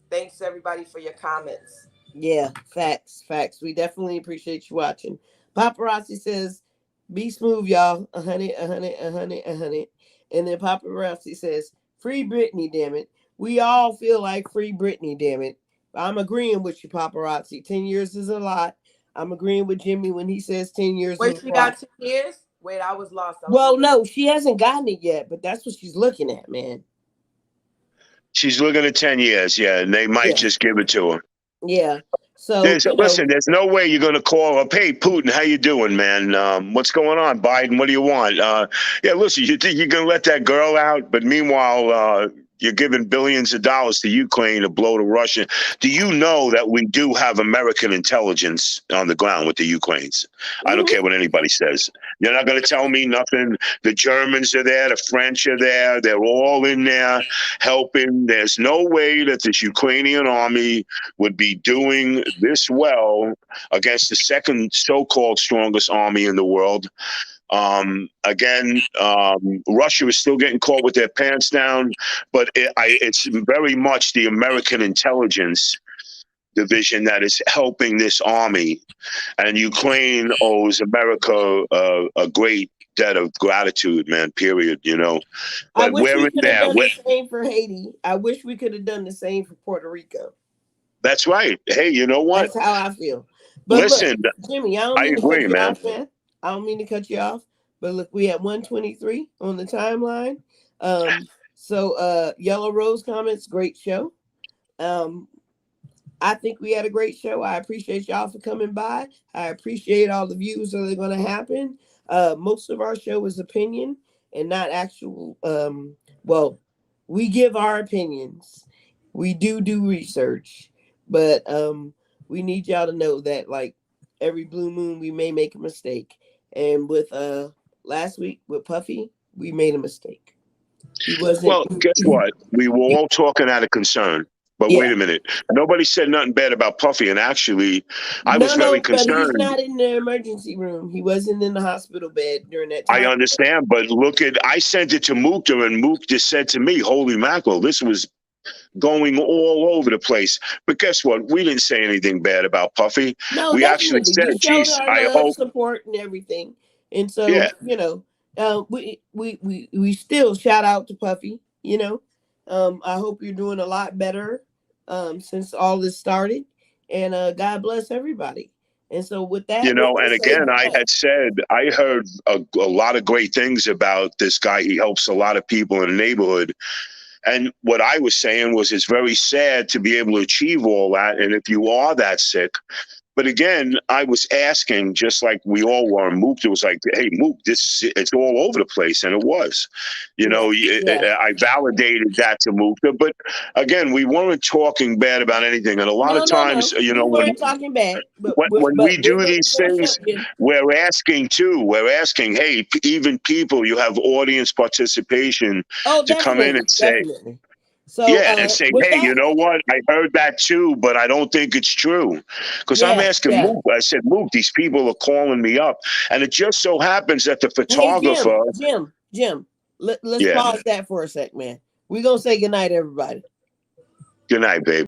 Thanks everybody for your comments. Yeah, facts. We definitely appreciate you watching. Paparazzi says, "Be smooth, y'all. 100, 100, 100, 100." And then paparazzi says, "Free Britney, damn it. We all feel like free Britney, damn it." I'm agreeing with you, paparazzi. 10 years is a lot. I'm agreeing with Jimmy when he says 10 years. Wait, she got 10 years? Wait, I was lost. No, she hasn't gotten it yet, but that's what she's looking at, man. She's looking at 10 years, yeah, and they might just give it to her. Yeah. So listen, there's no way you're going to call up, hey, Putin, how you doing, man? What's going on, Biden? What do you want? Yeah, listen, you think you can let that girl out? But meanwhile, you're giving billions of dollars to Ukraine to blow to Russia. Do you know that we do have American intelligence on the ground with the Ukrainians? I don't care what anybody says. You're not going to tell me nothing. The Germans are there. The French are there. They're all in there helping. There's no way that this Ukrainian army would be doing this well against the second so-called strongest army in the world. Russia is still getting caught with their pants down, but it's very much the American intelligence division that is helping this army, and Ukraine owes America a great debt of gratitude, man, period, you know. But I wish we could have done the same for Haiti. I wish we could have done the same for Puerto Rico. That's right. Hey, you know what? That's how I feel. But listen, look, Jimmy, I agree, man. I don't mean to cut you off, but look, we had 123 on the timeline. So Yellow Rose comments, great show. I think we had a great show. I appreciate y'all for coming by. I appreciate all the views that are going to happen. Most of our show is opinion and not actual. We give our opinions. We do research, but we need y'all to know that, like, every blue moon we may make a mistake. And with last week with Puffy, we made a mistake. He wasn't. Well, guess what? We were all talking out of concern. But Yeah. wait a minute. Nobody said nothing bad about Puffy. And actually, I was very concerned. But he's not in the emergency room. He wasn't in the hospital bed during that time. I understand, but I sent it to Mukta, and Mook just said to me, holy mackerel, this was going all over the place. But guess what? We didn't say anything bad about Puffy. No, we actually said, we showed geez, our I love, hope support, and everything. And so, yeah. you know, we still shout out to Puffy. You know, I hope you're doing a lot better since all this started. And God bless everybody. And so with that, you know, and again, I had said, I heard a lot of great things about this guy. He helps a lot of people in the neighborhood. And what I was saying was, it's very sad to be able to achieve all that. And if you are that sick, but again, I was asking, just like we all were. Mook was like, "Hey, Mook, it's all over the place," and it was. You know, I validated that to Mook. But again, we weren't talking bad about anything. And a lot of times, you know, we weren't talking bad. But when we do these things, we're asking too. We're asking, hey, even people, you have audience participation to come in and say. Definitely. So, and say, hey, you know what? I heard that too, but I don't think it's true. Because I'm asking Mook. I said, Mook, these people are calling me up. And it just so happens that the photographer. Hey, Jim, let's pause that for a sec, man. We're going to say goodnight, everybody. Good night, babe.